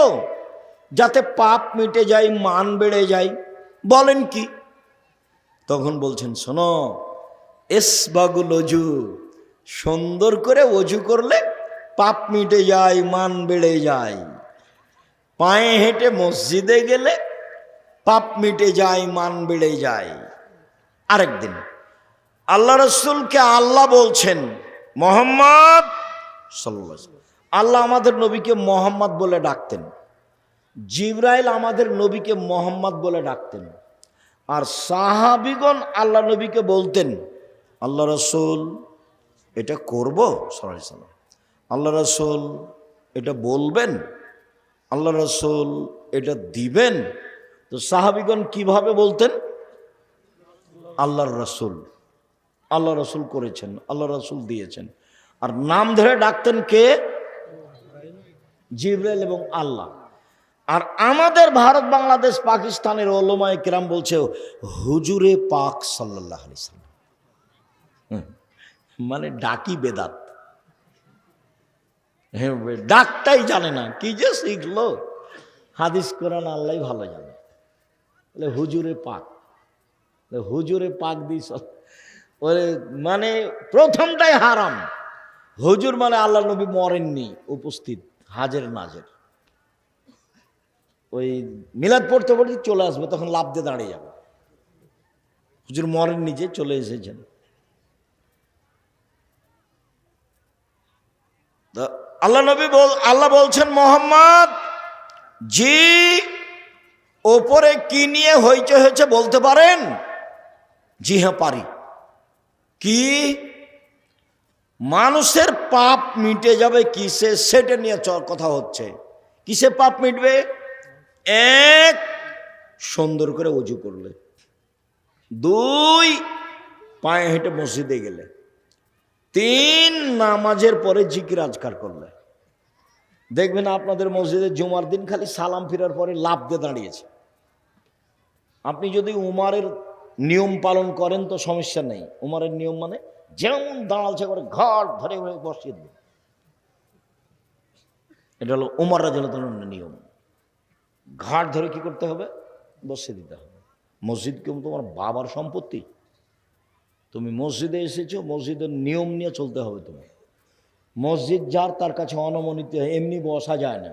যাতে পাপ মিটে যায়, মান বেড়ে যায়। বলেন কি? তখন বলছেন, শোনো, এসবাগুল অজু, সুন্দর করে অজু করলে পাপ মিটে যায়, মান বেড়ে যায়। পায়ে হেঁটে মসজিদে গেলে পাপ মিটে যায়, মান বেড়ে যায়। আরেকদিন আল্লাহ রসুলকে আল্লাহ বলছেন মোহাম্মদ সাল্লাল্লাহু আলাইহি ওয়াসাল্লাম। আল্লাহ আমাদের নবীকে মোহাম্মদ বলে ডাকতেন, জিবরাইল আমাদের নবীকে মোহাম্মদ বলে ডাকতেন, আর সাহাবীগণ আল্লাহ নবীকে বলতেন, আল্লাহ রসুল এটা করব সাল্লাল্লাহু আলাইহি ওয়াসাল্লাম, আল্লাহ রসুল এটা বলবেন, আল্লাহ রসুল এটা দিবেন। তো সাহাবীগণ কিভাবে বলতেন? আল্লাহর রসুল, আল্লাহ রসুল করেছেন, আল্লাহ রসুল দিয়েছেন। আর নাম ধরে ডাকতেন কে? জিবরাইল এবং আল্লাহ। আর আমাদের ভারত, বাংলাদেশ, পাকিস্তানের ওলামায়ে কেরাম বলছে হুজুরে পাক সাল্লাল্লাহু আলাইহি ওয়াসাল্লাম, মানে ডাকি বেদাত। হ্যাঁ, ডাকটাই জানে না, কি যে শিখলো। হাদিস কোরআন আল্লাহ ভালো জানে। হুজুরে পাক, হুজুরে পাক দিস, মানে প্রথমটাই হারাম। হুজুর মানে আল্লাহ নবী মরেননি, উপস্থিত, হাজের নাজের। ওই মিলাদ পড়তে পড়তে চলে আসবে, তখন লাফ দিয়ে দাঁড়িয়ে যাবে। হুজুর মরেননি, যে চলে এসেছেন। আল্লাহ নবী আল্লাহ বলছেন, মোহাম্মদ জি, ওপরে কি নিয়ে হইচে হয়েছে বলতে পারেন? জি হ্যাঁ পারি। কি? মানুষের পাপ মিটে যাবে কিসে, সেটা নিয়ে কথা হচ্ছে। কিসে পাপ মিটবে? 1, সুন্দর করে ওযু করলে। 2, পায়ে হেঁটে মসজিদে গেলে। 3, নামাজের পরে জিকির আজকার করলে। দেখবেন আপনাদের মসজিদে জুমার দিন খালি সালাম ফিরার পরে লাফ দিয়ে দাঁড়িয়েছে। আপনি যদি উমারের নিয়ম পালন করেন তো সমস্যা নেই। উমারের নিয়ম মানে যেমন দাঁড়ালছে করে ঘর ধরে বসিয়ে দেবে, এটা হলো উমর রাদিয়াল্লাহু তাআলার নিয়ম। ঘাট ধরে কি করতে হবে? বসিয়ে দিতে হবে। মসজিদ কেউ তোমার বাবার সম্পত্তি। তুমি মসজিদে এসেছো, মসজিদের নিয়ম নিয়ে চলতে হবে। তুমি মসজিদ যার, তার কাছে অনুমোদিত, এমনি বসা যায় না।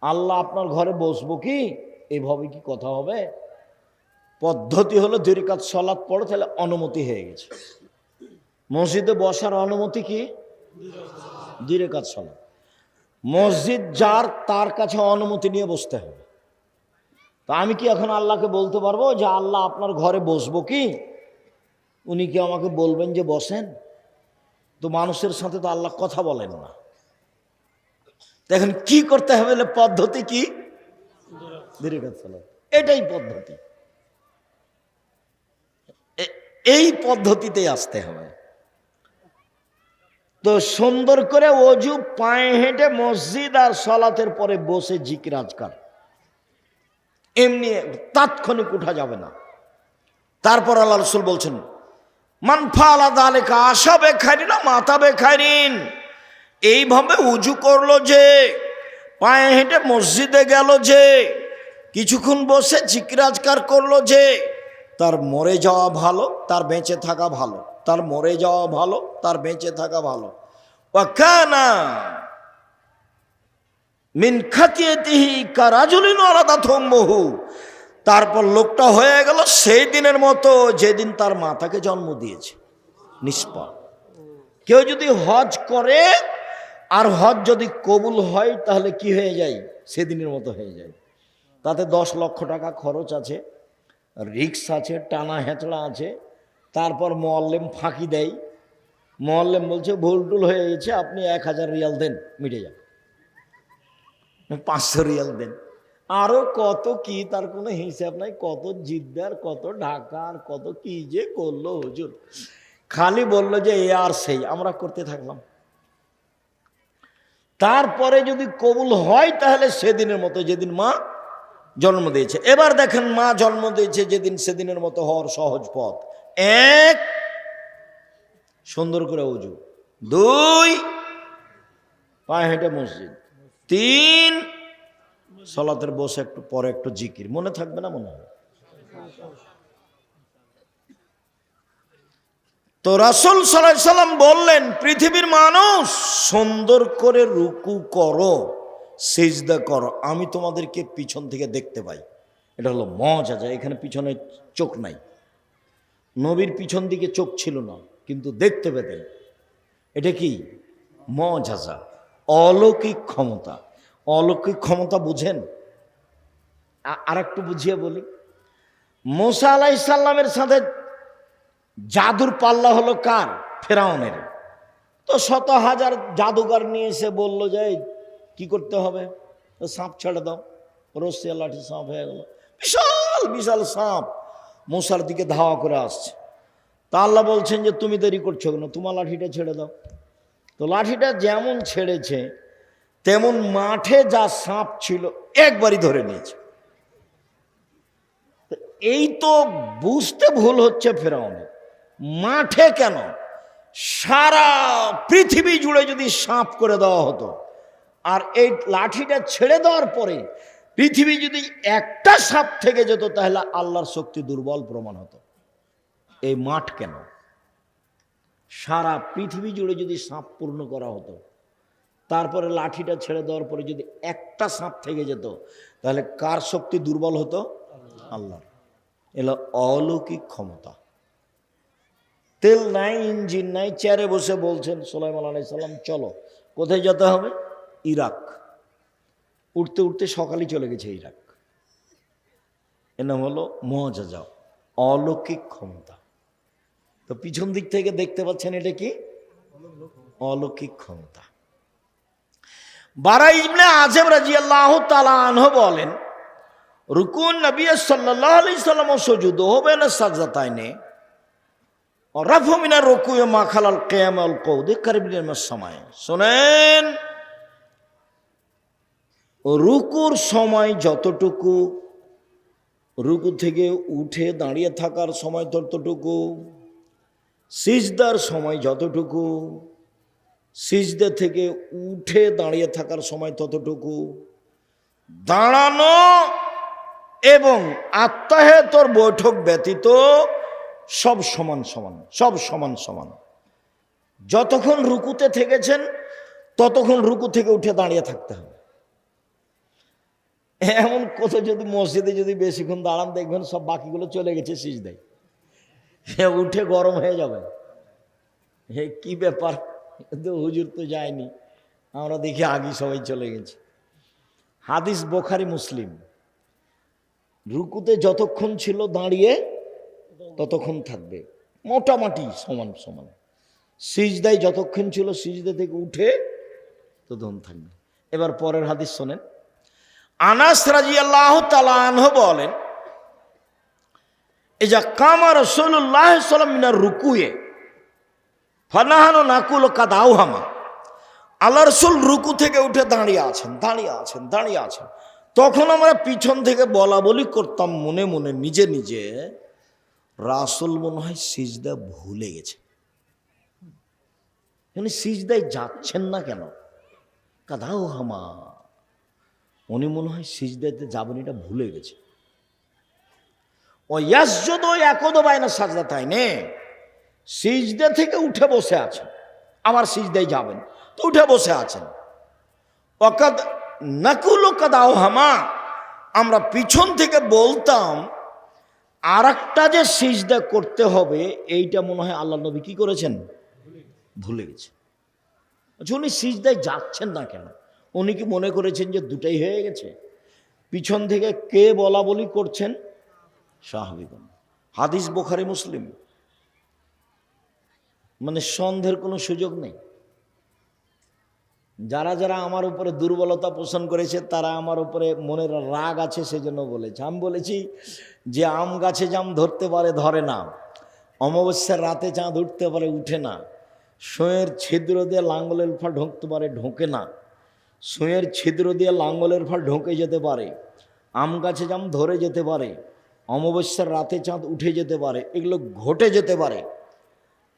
আল্লাহ আপনার ঘরে বসবো কি, এইভাবে কি কথা হবে? পদ্ধতি হলো 2 রাকাত সালাত পড়ো, তাহলে অনুমতি হয়ে গেছে। মসজিদে বসার অনুমতি কি? 2 রাকাত সালাত। মসজিদ যার, তার কাছে অনুমতি নিয়ে বসতে হবে। তা আমি কি এখন আল্লাহকে বলতে পারবো যে আল্লাহ আপনার ঘরে বসবো কি? উনি কি আমাকে বলবেন যে বসেন? তো মানুষের সাথে তো আল্লাহ কথা বলেন না। এখন কি করতে হবে? পদ্ধতি কি? 2 রাকাত সালাত, এটাই পদ্ধতি। এই পদ্ধতিতেই আসতে হবে। তো সুন্দর করে ওযু, পায়ে হেঁটে মসজিদ আর সালাতের পরে বসে জিকির আজকার, এমনি তাৎক্ষণিক উঠা যাবে না। তারপর আল্লাহ রাসূল বলছেন, মান ফাআলা যালিকা আশা বেখাইরিন মাতা বেখাইরিন, এইভাবে উযু করলো যে, পায়ে হেঁটে মসজিদে গেল যে, কিছুক্ষণ বসে জিকির আজকার করলো যে, তার মরে যাওয়া ভালো, তার বেঁচে থাকা ভালো। তার মরে যাওয়া ভালো, তার বেঁচে থাকা ভালো। ওয়া কানা মিন খাতিয়াতিহি কারাজুলিন ওয়ালাদাতহু উম্মুহু, তারপর লোকটা হয়ে গেল সেই দিনের মতো যেদিন তার মাতাকে জন্ম দিয়েছে, নিষ্পাপ। কেউ যদি হজ করে আর হজ যদি কবুল হয় তাহলে কি হয়ে যায়? সেদিনের মতো হয়ে যায়। তাতে 10 লক্ষ টাকা খরচ আছে, রিক্স আছে, টানা হেঁচড়া আছে। তারপর মোয়াল্লেম ফাঁকি দেয়। মোয়াল্লেম বলছে ভুল টুল হয়ে গেছে, আপনি 1000 রিয়াল দেন, মিটে যাবে। 500 রিয়াল দেন, আরো কত কি, তার কোনো হিসাব নাই, কত জিদ্দার, কত ঢাকার, কত কি যে করলো হুজুর। খালি বললো যে এ আর সেই, আমরা করতে থাকলাম। তারপরে যদি কবুল হয় তাহলে সেদিনের মতো, যেদিন মা জন্ম দিয়েছে। এবার দেখেন, মা জন্ম দিয়েছে যেদিন, সেদিনের মতো হওয়ার সহজ পথ: এক, সুন্দর করে ওযু; দুই, পায়ে হেঁটে মসজিদ; তিন, সালাতের বসে একটু পরে একটু জিকির। মনে থাকবে না মনে হয়? তো রাসূল সাল্লাল্লাহু আলাইহি সাল্লাম বললেন, পৃথিবীর মানুষ, সুন্দর করে রুকু করো, সিজদা করো, আমি তোমাদেরকে পিছন থেকে দেখতে পাই। এটা হলো মুআজিজা। এখানে পিছনে চোখ নাই, নবীর পিছন দিকে চোখ ছিল না, কিন্তু দেখতে পেতেন। এটা কি? মুআজিজা, অলৌকিক ক্ষমতা। অলৌকিক ক্ষমতা বুঝেন? আর একটু বুঝিয়ে বলি। মুসা আলাইহিস সালামের সাথে জাদুর পাল্লা হলো কার? ফেরাউনের। তো শত হাজার জাদুঘর নিয়ে এসে বললো যে কি করতে হবে, তো সাপ ছেড়ে দাও। রসিয়া লাঠি সাপ হয়ে গেল, বিশাল বিশাল সাপ মুসার দিকে ধাওয়া করে আসছে। তা আল্লাহ বলছেন যে তুমি দেরি করছো কেন, তোমার লাঠিটা ছেড়ে দাও। তো লাঠিটা যেমন ছেড়েছে তেমন মাঠে যা সাপ ছিল একবারই ধরে নিয়েছে। এই তো বুঝতে ভুল হচ্ছে ফেরাউনের। মাঠে কেন, সারা পৃথিবী জুড়ে যদি সাপ করে দেওয়া হতো, আর এই লাঠিটা ছেড়ে দেওয়ার পরে পৃথিবী যদি একটা সাপ থেকে যেত, তাহলে আল্লাহর শক্তি দুর্বল প্রমাণ হতো। এই মাঠ কেন, সারা পৃথিবী জুড়ে যদি সাপ পূর্ণ করা হতো, তারপরে লাঠিটা ছেড়ে দেওয়ার পরে যদি একটা সাপ থেকে যেত, তাহলে কার শক্তি দুর্বল হতো? আল্লাহর। এলো অলৌকিক ক্ষমতা। তেল নাই, ইঞ্জিন নাই, চেয়ারে বসে বলছেন সুলাইমান আলাইহিস সালাম, চলো। কোথায় যেতে হবে? ইরাক। উঠতে উঠতে সকালে চলে গেছে ইরাক। এর নাম হলো মুআজিজা, অলৌকিক ক্ষমতা। তো পিছন দিক থেকে দেখতে পাচ্ছেন, এটা কি? অলৌকিক ক্ষমতা। বারা ইবনে আযিব রাদিয়াল্লাহু তাআলা আনহু বলেন, রুকুন নবী সাল্লাল্লাহু আলাইহি সাল্লাম ও সুজুদুহু বাইনা সাজদাতাইনে और रफ़ु मिना रुकू मा खलाल क़ियाम अल क़ऊद करीब मिनास समय। শুনেন, রুকুর সময় যতটুকু, রুকু থেকে উঠে দাঁড়িয়ে থাকার সময় ততটুকু, সিজদার সময় যতটুকু, সিজদা থেকে উঠে দাঁড়িয়ে থাকার সময় ততটুকু, দাঁড়ানো এবং আত্তাহিয়াতুর বৈঠক ব্যতীত সব সমান সমান, সব সমান সমান। যতক্ষণ রুকুতে থেকেছেন ততক্ষণ রুকু থেকে উঠে দাঁড়িয়ে থাকতে হবে। এমন কত, যদি মসজিদে যদি বেশিক্ষণ দাঁড়ান, দেখবেন সব বাকিগুলো চলে গেছে সিজদায়, উঠে গরম হয়ে যাবে। হে কি ব্যাপার, তো হুজুর তো যায়নি, আমরা দেখি আগে সবাই চলে গেছে। হাদিস বুখারী মুসলিম। রুকুতে যতক্ষণ ছিল দাঁড়িয়ে ততক্ষণ থাকবে, মোটামুটি সমান সমান। সিজদায় যতক্ষণ ছিল সিজদা থেকে উঠে ততক্ষণ থাকবে। এবার পরের হাদিস শোনেন। আনাস রাদিয়াল্লাহু তাআলা আনহু বলেন, ইজা কামা রাসূলুল্লাহ সাল্লাল্লাহু আলাইহি ওয়াসাল্লাম মিনার রুকুয়ে ফানাহানু নাকুলু কাদ আওহামা। আল্লাহ রাসূল রুকু থেকে উঠে দাঁড়িয়ে আছেন, দাঁড়িয়ে আছেন, দাঁড়িয়ে আছেন। তখন আমরা পিছন থেকে বলা বলি করতাম মনে মনে, নিজে নিজে, রাসূল মনে হয় সিজদা ভুলে গেছে। সিজদায় যাচ্ছেন না কেন? কাদাও হামা, উনি মনে হয় সিজদাতে যাবেন, এটা ভুলে গেছে। ও ইয়াসজুদু ইয়াকুদু বাইনা সাজদাতাইনে, সিজদা থেকে উঠে বসে আছেন, আমার সিজদায় যাবেন তো উঠে বসে আছেন। ওয়াকাদ নাকুলু কাদাও হামা, আমরা পিছন থেকে বলতাম আর একটা যে সিজদা করতে হবে, এইটা মনে হয় আল্লাহ নবী কি করেছেন? ভুলে গেছে। উনি সিজদায় যাচ্ছেন না কেন? উনি কি মনে করেছেন যে দুটাই হয়ে গেছে? পিছন থেকে কে বলা বলি করছেন? সাহাবীগণ। হাদিস বুখারী মুসলিম, মানে সন্দেহের কোনো সুযোগ নেই। যারা যারা আমার উপরে দুর্বলতা পোষণ করেছে তারা আমার উপরে মনের রাগ আছে সেজন্য বলেছে। আমি বলেছি যে আম গাছে জাম ধরতে পারে ধরে না, অমাবস্যার রাতে চাঁদ উঠতে পারে উঠে না, সুঁয়ের ছিদ্র দিয়ে লাঙ্গলের ফাল ঢুকতে পারে ঢোকে না, সুঁয়ের ছিদ্র দিয়ে লাঙ্গলের ফাল ঢোকে যেতে পারে, আম গাছে জাম ধরে যেতে পারে, অমাবস্যার রাতে চাঁদ উঠে যেতে পারে, এগুলো ঘটে যেতে পারে।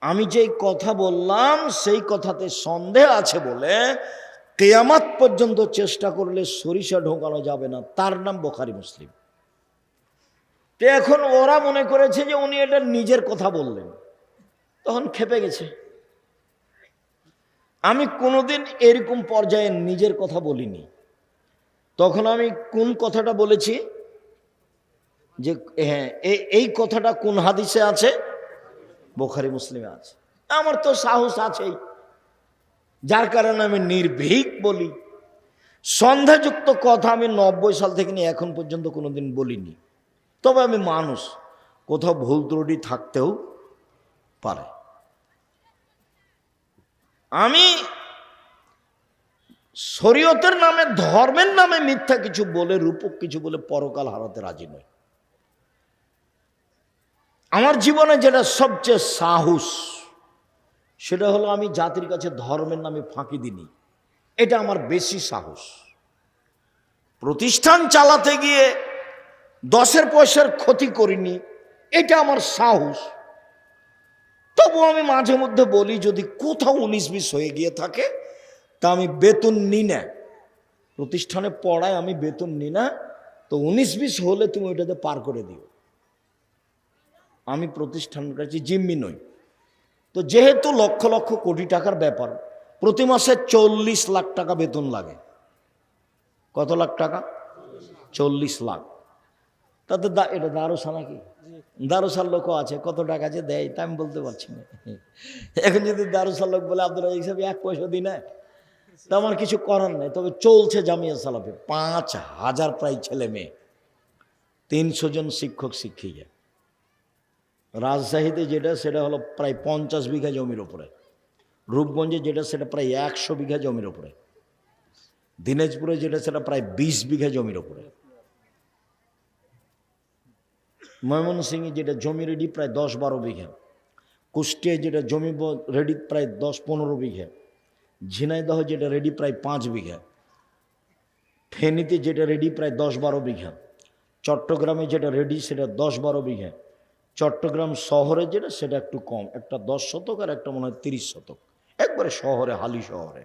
আমি যেই কথা বললাম সেই কথাতে সন্দেহ আছে বলে কিয়ামত পর্যন্ত চেষ্টা করলে সরিষা ঢোকানো যাবে না, তার নাম বুখারী মুসলিম। তো এখন ওরা মনে করেছে যে উনি এটা নিজের কথা বললেন, তখন খেপে গেছে। আমি কোনোদিন এরকম পর্যায়ে নিজের কথা বলিনি। তখন আমি কোন কথাটা বলেছি যে হ্যাঁ এই কথাটা কোন হাদিসে আছে? বুখারী মুসলিমে আছে। আমার তো সাহস আছেই, যার কারণে আমি নির্ভীক বলি। সন্দেহযুক্ত কথা আমি 90 সাল থেকে নিয়ে এখন পর্যন্ত কোনোদিন বলিনি। তবে আমি মানুষ, কোথাও ভুল ত্রুটি থাকতেও পারে। আমি শরীয়তের নামে ধর্মের নামে মিথ্যা কিছু বলে রূপক কিছু বলে পরকাল হারাতে রাজি নই। আমার জীবনে যেটা সবচেয়ে সাহস সেটা হলো আমি জাতির কাছে ধর্মের নামে ফাঁকি দিইনি, এটা আমার বেশি সাহস। প্রতিষ্ঠান চালাতে গিয়ে 10 পয়সার ক্ষতি করিনি, এটা আমার সাহস। তবু আমি মাঝে মধ্যে বলি যদি কোথাও 19-20 হয়ে গিয়ে থাকে তা আমি বেতন নিই না। প্রতিষ্ঠানে পড়ায় আমি বেতন নিই না, তো 19-20 হলে তুমি ওইটাতে পার করে দিও। আমি প্রতিষ্ঠানের কাছে জিম্মি নই। তো যেহেতু লক্ষ লক্ষ কোটি টাকার ব্যাপার, প্রতি মাসে 40 লাখ টাকা বেতন লাগে। কত লাখ টাকা? 40 লাখ। তাতে এটা দারোসা নাকি? দারোসার লোকও আছে, কত টাকা যে দেয় তা আমি বলতে পারছি না। এখন যদি দারোসার লোক বলে আব্দুল রাজ্জাক সাহেব 1 পয়সা দিই না, তা আমার কিছু করার নেই। তবে চলছে জামিয়া সালাফে 5000 প্রায় ছেলে মেয়ে, 300 জন শিক্ষক শিক্ষিকা। রাজশাহীতে যেটা সেটা হলো প্রায় 50 বিঘা জমির ওপরে, রূপগঞ্জে যেটা সেটা প্রায় 100 বিঘা জমির ওপরে, দিনাজপুরে যেটা সেটা প্রায় 20 বিঘা জমির ওপরে, ময়মনসিংহে যেটা জমি রেডি প্রায় 10-12 বিঘা, কুষ্টিয়ায় যেটা জমি রেডি প্রায় 10-15 বিঘা, ঝিনাইদহ যেটা রেডি প্রায় 5 বিঘা, ফেনীতে যেটা রেডি প্রায় 10-12 বিঘা, চট্টগ্রামে যেটা রেডি সেটা 10-12 বিঘা, চট্টগ্রাম শহরে যেটা সেটা একটু কম, একটা 10 শতক আর একটা মনে হয় 30 শতক, একবারে শহরে, হালি শহরে,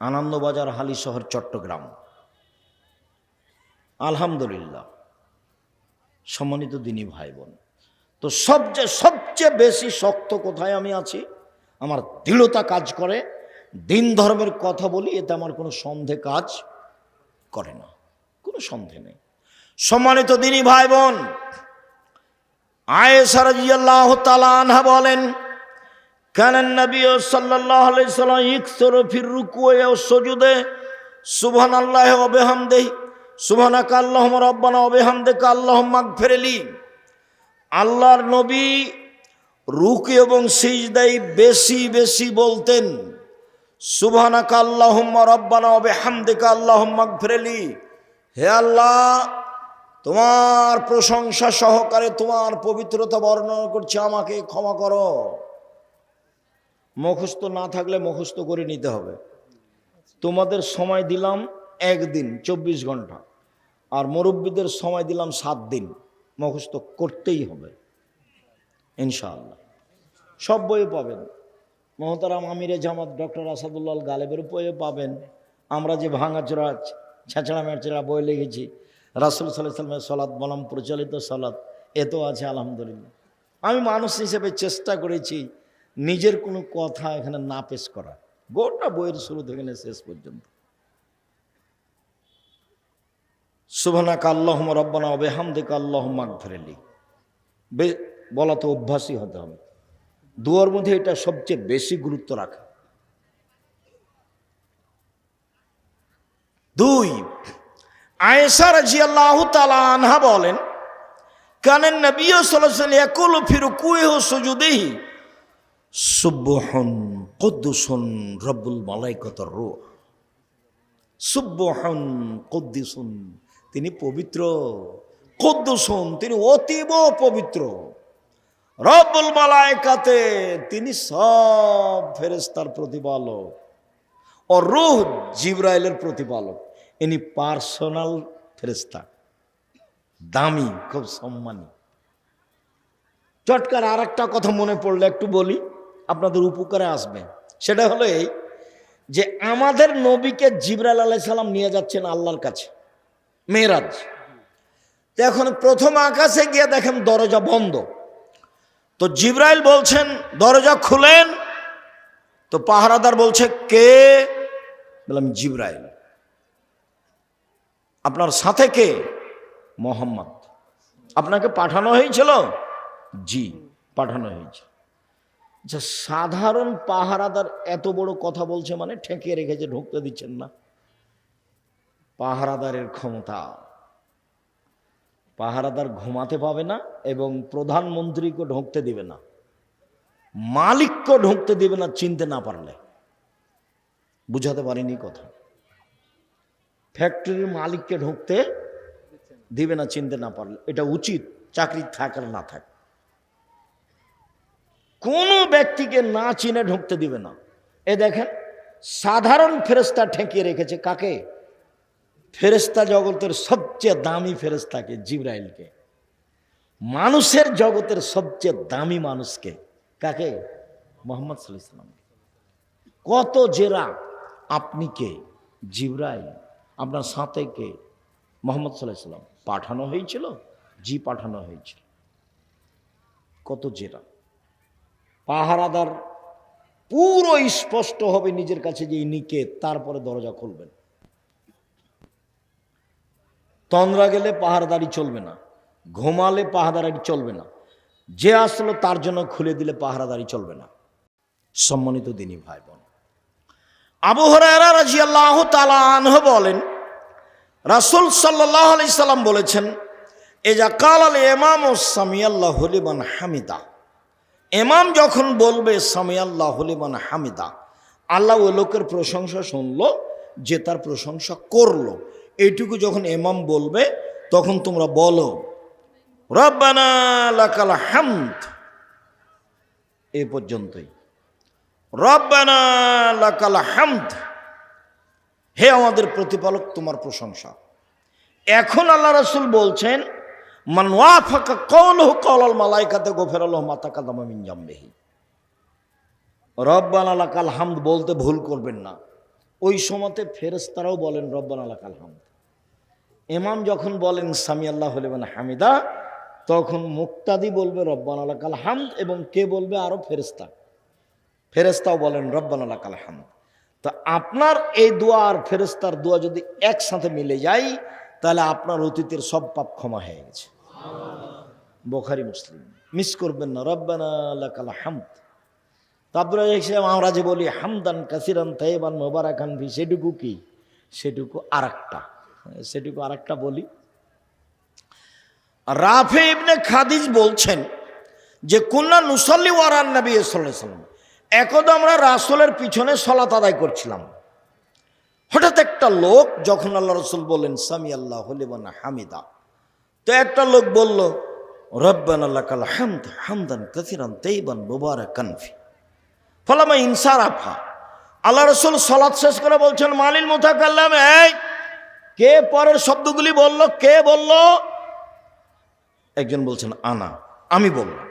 আনন্দবাজার হালি শহর চট্টগ্রাম। আলহামদুলিল্লাহ সম্মানিত দিনী ভাই বোন, তো সবচেয়ে বেশি শক্ত কোথায় আমি আছি? আমার দৃঢ়তা কাজ করে, দিন ধর্মের কথা বলি, এতে আমার কোনো সন্দেহ কাজ করে না, কোনো সন্দেহ নেই। সম্মানিত দিনী ভাই বোন, আয়েশা রাদিয়াল্লাহু তাআলা আনহা বলেন কানান নবী সাল্লাল্লাহু আলাইহি ওয়াসাল্লাম ইকসুরু ফির রুকুই ওয়াস সুজুদে সুবহানাল্লাহি ওয়া বিহামদিহি সুবহানাকা আল্লাহুম্মা রাব্বানা ওয়া বিহামদিকা আল্লাহুম্মা গফিরলি। আল্লাহর নবী রুকু এবং সিজদায় বেশি বেশি বলতেন সুবহানাকা আল্লাহুম্মা রাব্বানা ওয়া বিহামদিকা আল্লাহুম্মা গফিরলি। হে আল্লাহ, তোমার প্রশংসা সহকারে তোমার পবিত্রতা বর্ণনা করছি, আমাকে ক্ষমা করো। মুখস্থ না থাকলে মুখস্থ করে নিতে হবে। তোমাদের সময় দিলাম 1 দিন 24 ঘন্টা, আর মুরব্বীদের সময় দিলাম 7 দিন, মুখস্থ করতেই হবে ইনশাআল্লাহ। সব বইয়ে পাবেন, মহতারাম আমিরে জামাত ডক্টর আসাদুল্লাহ গালেবের বইয়ে পাবেন। আমরা যে ভাঙাচোরা ছেঁচড়া মেচড়া বই লিখেছি, রাসূল সাল্লাল্লাহু আলাইহি ওয়াসাল্লামের সালাত বনাম প্রচলিত সালাত, এতেও আছে আলহামদুলিল্লাহ। আমি মানুষ হিসেবে চেষ্টা করেছি নিজের কোনো কথা এখানে না পেশ করা, গোটা বইয়ের শুরু থেকে শেষ পর্যন্ত। সুবহানাকা আল্লাহুম্মা রাব্বানা ওয়া বিহামদিকা আল্লাহুম্মা গফিরলি বলা তো অভ্যাসই হতে হবে। দুয়ার মধ্যে এটা সবচেয়ে বেশি গুরুত্ব রাখে। 2, আয়েশা রাদিয়াল্লাহু তাআলা আনহা বলেন কানান নবী সাল্লাল্লাহু আলাইহি ওয়াসাল্লাম ইয়াকুলু ফি রুকুইহি ওয়া সুজুদিহি সুবহান কুদ্দুসুন রব্বুল মালাইকাতুর রূহ, সুবহান কুদ্দুসুন, তিনি পবিত্র, কুদ্দুসুন তিনি অতীব পবিত্র, রব্বুল মালাইকাতে তিনি সব ফেরেশতার প্রতিপালক, ও রূহ জিবরাইলের প্রতিপালক। ইনি পার্সোনাল ফেরেশতা, দামি, খুব সম্মানী। চটকার আর একটা কথা মনে পড়লে একটু বলি, আপনাদের উপকারে আসবে। সেটা হলো এই যে আমাদের নবীকে জিবরাইল আলাইহিস সালাম নিয়ে যাচ্ছেন আল্লাহর কাছে মেরাজ। তো এখন প্রথম আকাশে গিয়ে দেখেন দরজা বন্ধ। তো জিবরাইল বলছেন দরজা খুলেন। তো পাহারাদার বলছে কে? বললাম জিবরাইল। আপনার সাথে কে? মোহাম্মদ। আপনাকে পাঠানো হয়েছিল? জি, পাঠানো হয়েছে। যে সাধারণ পাহারাদার এত বড় কথা বলছে মানে ঠেকিয়ে রেখেছে, ঢুকতে দিচ্ছেন না। পাহারাদারের ক্ষমতা, পাহারাদার ঘুমাতে পাবে না এবং প্রধানমন্ত্রীকে ঢুকতে দিবে না, মালিককে ঢুকতে দিবে না চিনতে না পারলে। বুঝাতে পারিনি কথা? ফ্যাক্টরির মালিককে ঢুকতে দিবে না চিনতে না পারলে। এটা উচিত, চাকরি থাক আর না থাক। কোনো ব্যক্তিকে না চিনে ঢুকতে দিবে না। এ দেখেন সাধারণ ফেরেশতা ঠেকিয়ে রেখেছে কাকে? ফেরেশতা জগতের সবচেয়ে দামি ফেরেশতাকে, জিবরাইলকে। মানুষের জগতের সবচেয়ে দামি মানুষকে কাকে? মুহাম্মদ সাল্লাল্লাহু আলাইহি ওয়াসাল্লাম। কত জেরা, আপনি কে? জিবরাইল। আপনার সাথে কে? মুহাম্মদ সাল্লাল্লাহু আলাইহি ওয়াসাল্লাম। পাঠানো হয়েছিল? জি, পাঠানো হয়েছিল। কত জেরা। পাহারাদার পুরো স্পষ্ট হবে নিজের কাছে যে ইনি কে, তারপরে দরজা খুলবেন। তন্দ্রা গেলে পাহারাদারি চলবে না, ঘুমালে পাহারাদারি চলবে না, যে আসলো তার জন্য খুলে দিলে পাহারাদারি চলবে না। সম্মানিত দিনী ভাই বোন, আবু হুরায়রা রাদিয়াল্লাহু তাআলা আনহু বলেন, রাসূল সাল্লাল্লাহু আলাইহি সাল্লাম বলেছেন, ইজা কালাল ইমামু সামিয়াল্লাহু লিমান হামিদা, ইমাম যখন বলবে সামিয়াল্লাহু লিমান হামিদা, আল্লাহ ওই লোকের প্রশংসা শুনলো যে তার প্রশংসা করলো, এইটুকু যখন ইমাম বলবে তখন তোমরা বলো রব্বানা লাকাল হামদ। এই পর্যন্তই। রব্বানা লাকাল হামদ, হে আমাদের প্রতিপালক তোমার প্রশংসা। এখন আল্লাহ রাসূল বলছেন মান ওয়াফাকা কওলুহু কওলাল মালাইকাতি গফিরাল্লাহু মা তাকাদ্দামা মিন জামবিহি। রব্বানা লাকাল হামদ বলতে ভুল করবেন না। ওই সময়তে ফেরেশতারাও বলেন রব্বানা লাকাল হামদ। ইমাম যখন বলেন সামিয়াল্লাহু লিমান হামিদা, তখন মুক্তাদি বলবে রব্বানা লাকাল হামদ, এবং কে বলবে? আরো ফেরেশতা। ফেরেশতাও বলেন রব্বানা লাকাল হামদ। তো আপনার এই দোয়া আর ফেরেশতার দোয়া যদি একসাথে মিলে যায়, তাহলে আপনার অতীতের সব পাপ ক্ষমা হয়ে গেছে। বুখারী মুসলিম। মিস করবেন না, রব্বানা লাকাল হামদ। তো আব্দুর রাজ্জাক সাহেব, আমরা যে বলি হামদান কাসিরান তাইয়িবান মুবারাকান ফি, সেটুকু কি? সেটুকু আরেকটা বলি। রাফি ইবনে খাদিজ বলছেন যে কুন্না নুসাল্লি ওয়ারান নবী সাল্লাল্লাহু আলাইহি ওয়াসাল্লাম, একদা আমরা রাসূলের পিছনে সালাত আদায় করছিলাম। হঠাৎ একটা লোক, যখন আল্লাহ রাসূল বললেন সামিয়াল্লাহু লিমান হামিদা, তো একটা লোক বলল রব্বানা লাকাল হামদ হামদান কাসিরান তাইয়িবান মুবারাকান ফি। ফালামা ইনসারাফা, আল্লাহ রাসূল সালাত শেষ করে বলছেন মালিল মুতাকাল্লাম, এই কে পরের শব্দগুলি বলল? কে বলল? একজন বলছেন আনা, আমি বললাম।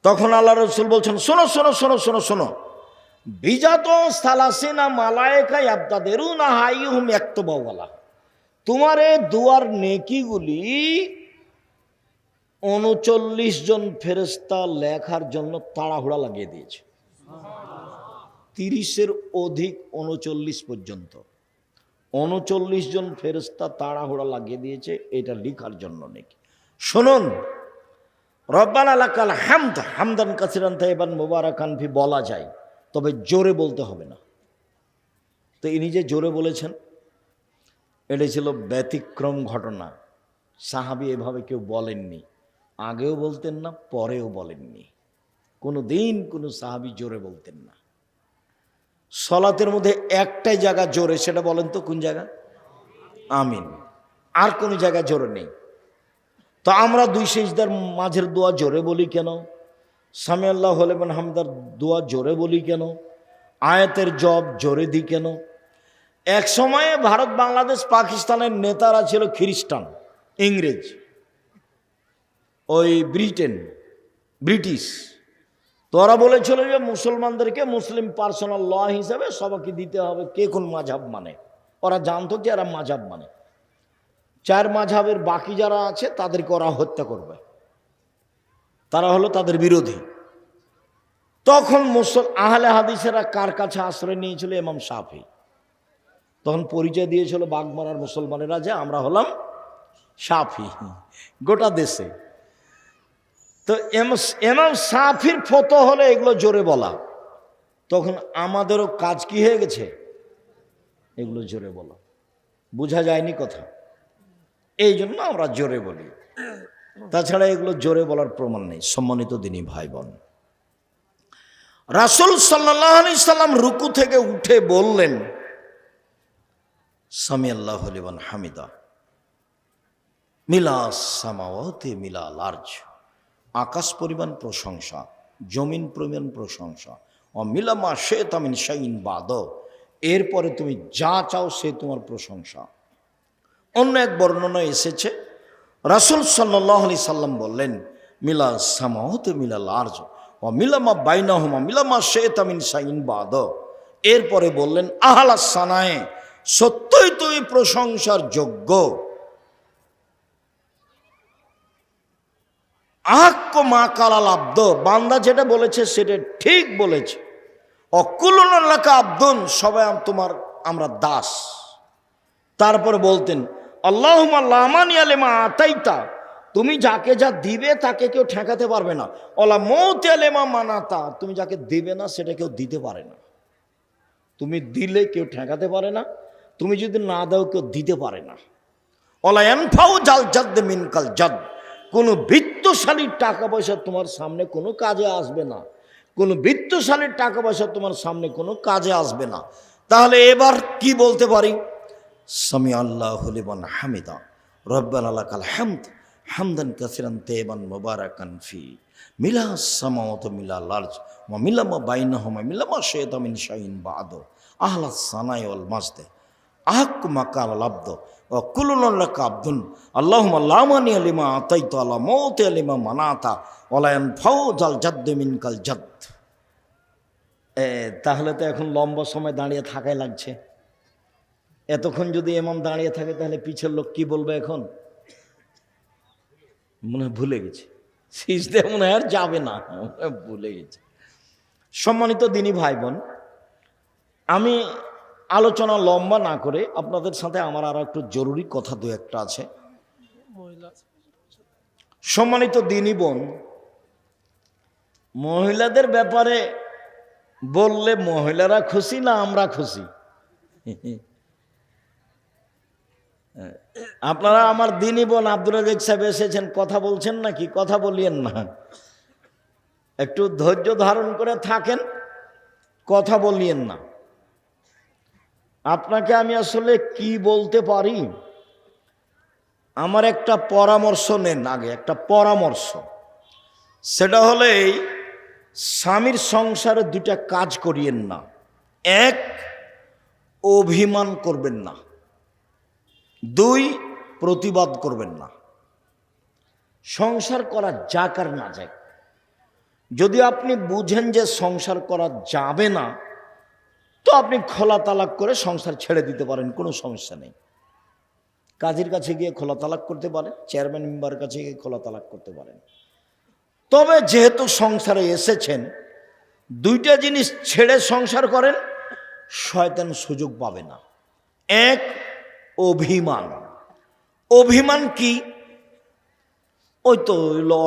তখন আল্লাহ রাসূল বলছেন শোনো শোনো শোনো শোনো শোনো, বিজাত সালাসিনা মালায়েকা ইয়াবতাদিরুনা হাইয়ুহুম ইয়াকতুবুহা, তোমার এই দুয়ার নেকিগুলি 39 জন ফেরেশতা লেখার জন্য তাড়াহুড়া লাগিয়ে দিয়েছে। 30-এর অধিক, 39 পর্যন্ত 39 জন ফেরেশতা তাড়াহুড়া লাগিয়ে দিয়েছে এটা লেখার জন্য নাকি। শুনুন, রব্বানা লাকাল হামদ হামদান কাসিরান তাইয়িবান মুবারাকান ফি বলা যায়, তবে জোরে বলতে হবে না। তো ইনি যে জোরে বলেছেন, এটা ছিল ব্যতিক্রম ঘটনা। সাহাবী এভাবে কেউ বলেননি, আগেও বলতেন না, পরেও বলেননি। কোনো দিন কোনো সাহাবী জোরে বলতেন না। সলাতের মধ্যে একটাই জায়গা জোরে, সেটা বলেন তো কোন জায়গা? আমিন। আর কোনো জায়গায় জোরে নেই। তো আমরা দুই সিজদার মাঝের দোয়া জোরে বলি কেন? সামি আল্লাহু লিমান হামিদার দোয়া জোরে বলি কেন? আয়াতের জব জোরে দিই কেন? এক সময়ে ভারত, বাংলাদেশ, পাকিস্তানের নেতারা ছিল খ্রিস্টান, ইংরেজ, ওই ব্রিটিশ। তো ওরা বলেছিল যে মুসলমানদেরকে মুসলিম পার্সোনাল ল হিসাবে সবাইকে দিতে হবে কে কোন মাঝহাব মানে। ওরা জানতো যে এরা মাঝহাব মানে, 4 মাঝহাবের বাকি যারা আছে তাদেরকে ওরা হত্যা করবে, তারা হলো তাদের বিরোধী। তখন আহলে হাদিসেরা কার কাছে আশ্রয় নিয়েছিল? ইমাম শাফি। তখন পরিচয় দিয়েছিল বাগমারার মুসলমানেরা যে আমরা হলাম শাফি গোটা দেশে। তো ইমাম শাফির ফতোয়া হলে এগুলো জোরে বলা। তখন আমাদেরও কাজ কি হয়ে গেছে? এগুলো জোরে বলা। বোঝা যায়নি কথা? এই জন্য আমরা জোরে বলি, তাছাড়া এগুলো জোরে বলার প্রমাণ নেই। সম্মানিত দিনী ভাই বোন, রাসূল সাল্লাল্লাহু আলাইহি সাল্লাম রুকু থেকে উঠে বললেন সামি আল্লাহু লিমান হামিদা, মিলাস সামাওয়াতি মিলাল আরজ, আকাশ পরিমাণ প্রশংসা, জমিন পরিমাণ প্রশংসা, ও মিলামা শাইতা মিন শাইইন বাদ, এরপরে তুমি যা চাও সে তোমার প্রশংসা। অন্য এক বর্ণনায় এসেছে রাসূল সাল্লাল্লাহু আলাইহি সাল্লাম বললেন মিলাস সামাওয়াতি মিলাল আরজ ও মিলামা বাইনাহুমা মিলামা শাইতা মিন শাইইন বাদ, এরপরে বললেন আহলাস সানায়ে, সত্যই তুমি প্রশংসার যোগ্য। আহাক্ক মা কালাল আব্দ, বান্দা যেটা বলেছে সেটা ঠিক বলেছে। অকুলুন লাকা আব্দুন, সবাই তোমার আমরা দাস। তারপর বলতেন আল্লাহুম্মা লা মানিয়া লিমা আতাইতা, তুমি যাকে যা দিবে তাকে কেউ ঠেকাতে পারবে না। ওয়ালা মুতিয়া লিমা মানাতা, তুমি যাকে দিবে না সেটা কেউ দিতে পারে না। তুমি দিলে কেউ ঠেকাতে পারে না, তুমি যদি না দাও কেউ দিতে পারে না। ওয়ালা ইয়ানফাউ জাল জাদ মিনকাল জাদ, কোনো বিত্তশালীর টাকা পয়সা তোমার সামনে কোনো কাজে আসবে না, কোনো বিত্তশালীর টাকা পয়সা তোমার সামনে কোনো কাজে আসবে না। তাহলে এবার কি বলতে পারি? সামি আল্লাহু লিমান হামিদা, রব্বানা লাকাল হামদ হামদান কাসিরান তাইয়িবান মুবারাকান ফি, মিলাস সামাওয়াতি মিলাল আরজ ওয়া মিলামা বাইনাহুমা মিলামা শাইতা মিন শাইইন বাদ, আহলাস সানাই ওয়াল মাজদ, আহাক্কু মা কালাল আব্দ ও কুলুন লাকা আব্দুন, আল্লাহুম্মা লা মানিয়া লিমা আতাইতা ওয়া লা মুতিয়া লিমা মানাতা ওয়া লা ইয়ানফাউ জাল জাদ মিনকাল জাদ। তাহলে তো এখন লম্বা সময় দাঁড়িয়ে থাকাই লাগছে। এতক্ষণ যদি ইমাম দাঁড়িয়ে থাকে তাহলে পিছের লোক কি বলবে? এখন মনে হয় ভুলে গেছে, সিজদে মনে হয় আর যাবে না, ভুলে গেছে। সম্মানিত দিনী ভাই বোন, আমি আলোচনা লম্বা না করে আপনাদের সাথে আমার আর একটু জরুরি কথা দু একটা আছে। সম্মানিত দিনী বোন, মহিলাদের ব্যাপারে বললে মহিলারা খুশি না আমরা খুশি? আপনারা আমার দিনী বোন আব্দুর রাজ্জাক সাহেব এসেছেন, কথা বলছেন নাকি? কথা বলিয়েন না, একটু ধৈর্য ধারণ করে থাকেন, কথা বলিয়েন না। আপনাকে আমি আসলে কি বলতে পারি, আমার একটা পরামর্শ নেন আগে, একটা পরামর্শ। সেটা হলে এই স্বামীর সংসারে 2টা কাজ করিয়েন না। 1, অভিমান করবেন না। 2, প্রতিবাদ করবেন না। সংসার করা যাক আর না যাক, যদি আপনি বুঝেন যে সংসার করা যাবে না, তো আপনি খোলা তালাক করে সংসার ছেড়ে দিতে পারেন, কোনো সমস্যা নেই। কাজীর কাছে গিয়ে খোলা তালাক করতে পারেন, চেয়ারম্যান মেম্বারের কাছে গিয়ে খোলা তালাক করতে পারেন। তবে যেহেতু সংসারে এসেছেন, 2টা জিনিস ছেড়ে সংসার করেন, শয়তান সুযোগ পাবে না। 1, অভিমান। অভিমান কি? ওই তো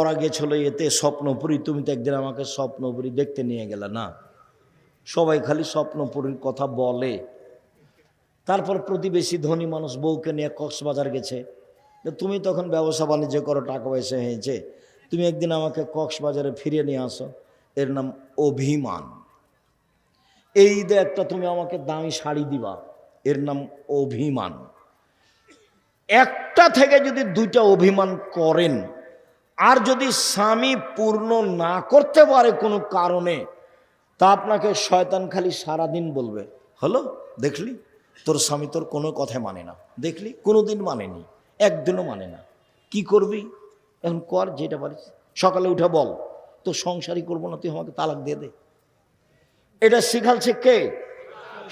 ওরা গেছিল এতে স্বপ্নপুরী, তুমি তো একদিন আমাকে স্বপ্নপুরী দেখতে নিয়ে গেলে না। সবাই খালি স্বপ্নপুরীর কথা বলে। তারপর প্রতিবেশী ধনী মানুষ বউকে নিয়ে কক্সবাজার গেছে, তুমি তখন ব্যবসা বাণিজ্য করো, টাকা পয়সা হয়েছে, তুমি একদিন আমাকে কক্সবাজারে ফিরিয়ে নিয়ে আসো। এর নাম অভিমান। এই ঈদে একটা তুমি আমাকে দামি শাড়ি দিবা, এর নাম অভিমান। একটা থেকে যদি দুইটা অভিমান করেন, আর যদি স্বামী পূর্ণ না করতে পারে কোনো কারণে, তা আপনাকে শয়তান খালি সারাদিন বলবে, হলো দেখলি তোর স্বামী তোর কোনো কথা মানে না, দেখলি কোনোদিন মানেনি, একদিনও মানে না, কি করবি এখন কর যেটা পারিস, সকালে উঠে বল তো সংসারই করবো না, তুই আমাকে তালাক দিয়ে দে। এটা শিখালছে কে?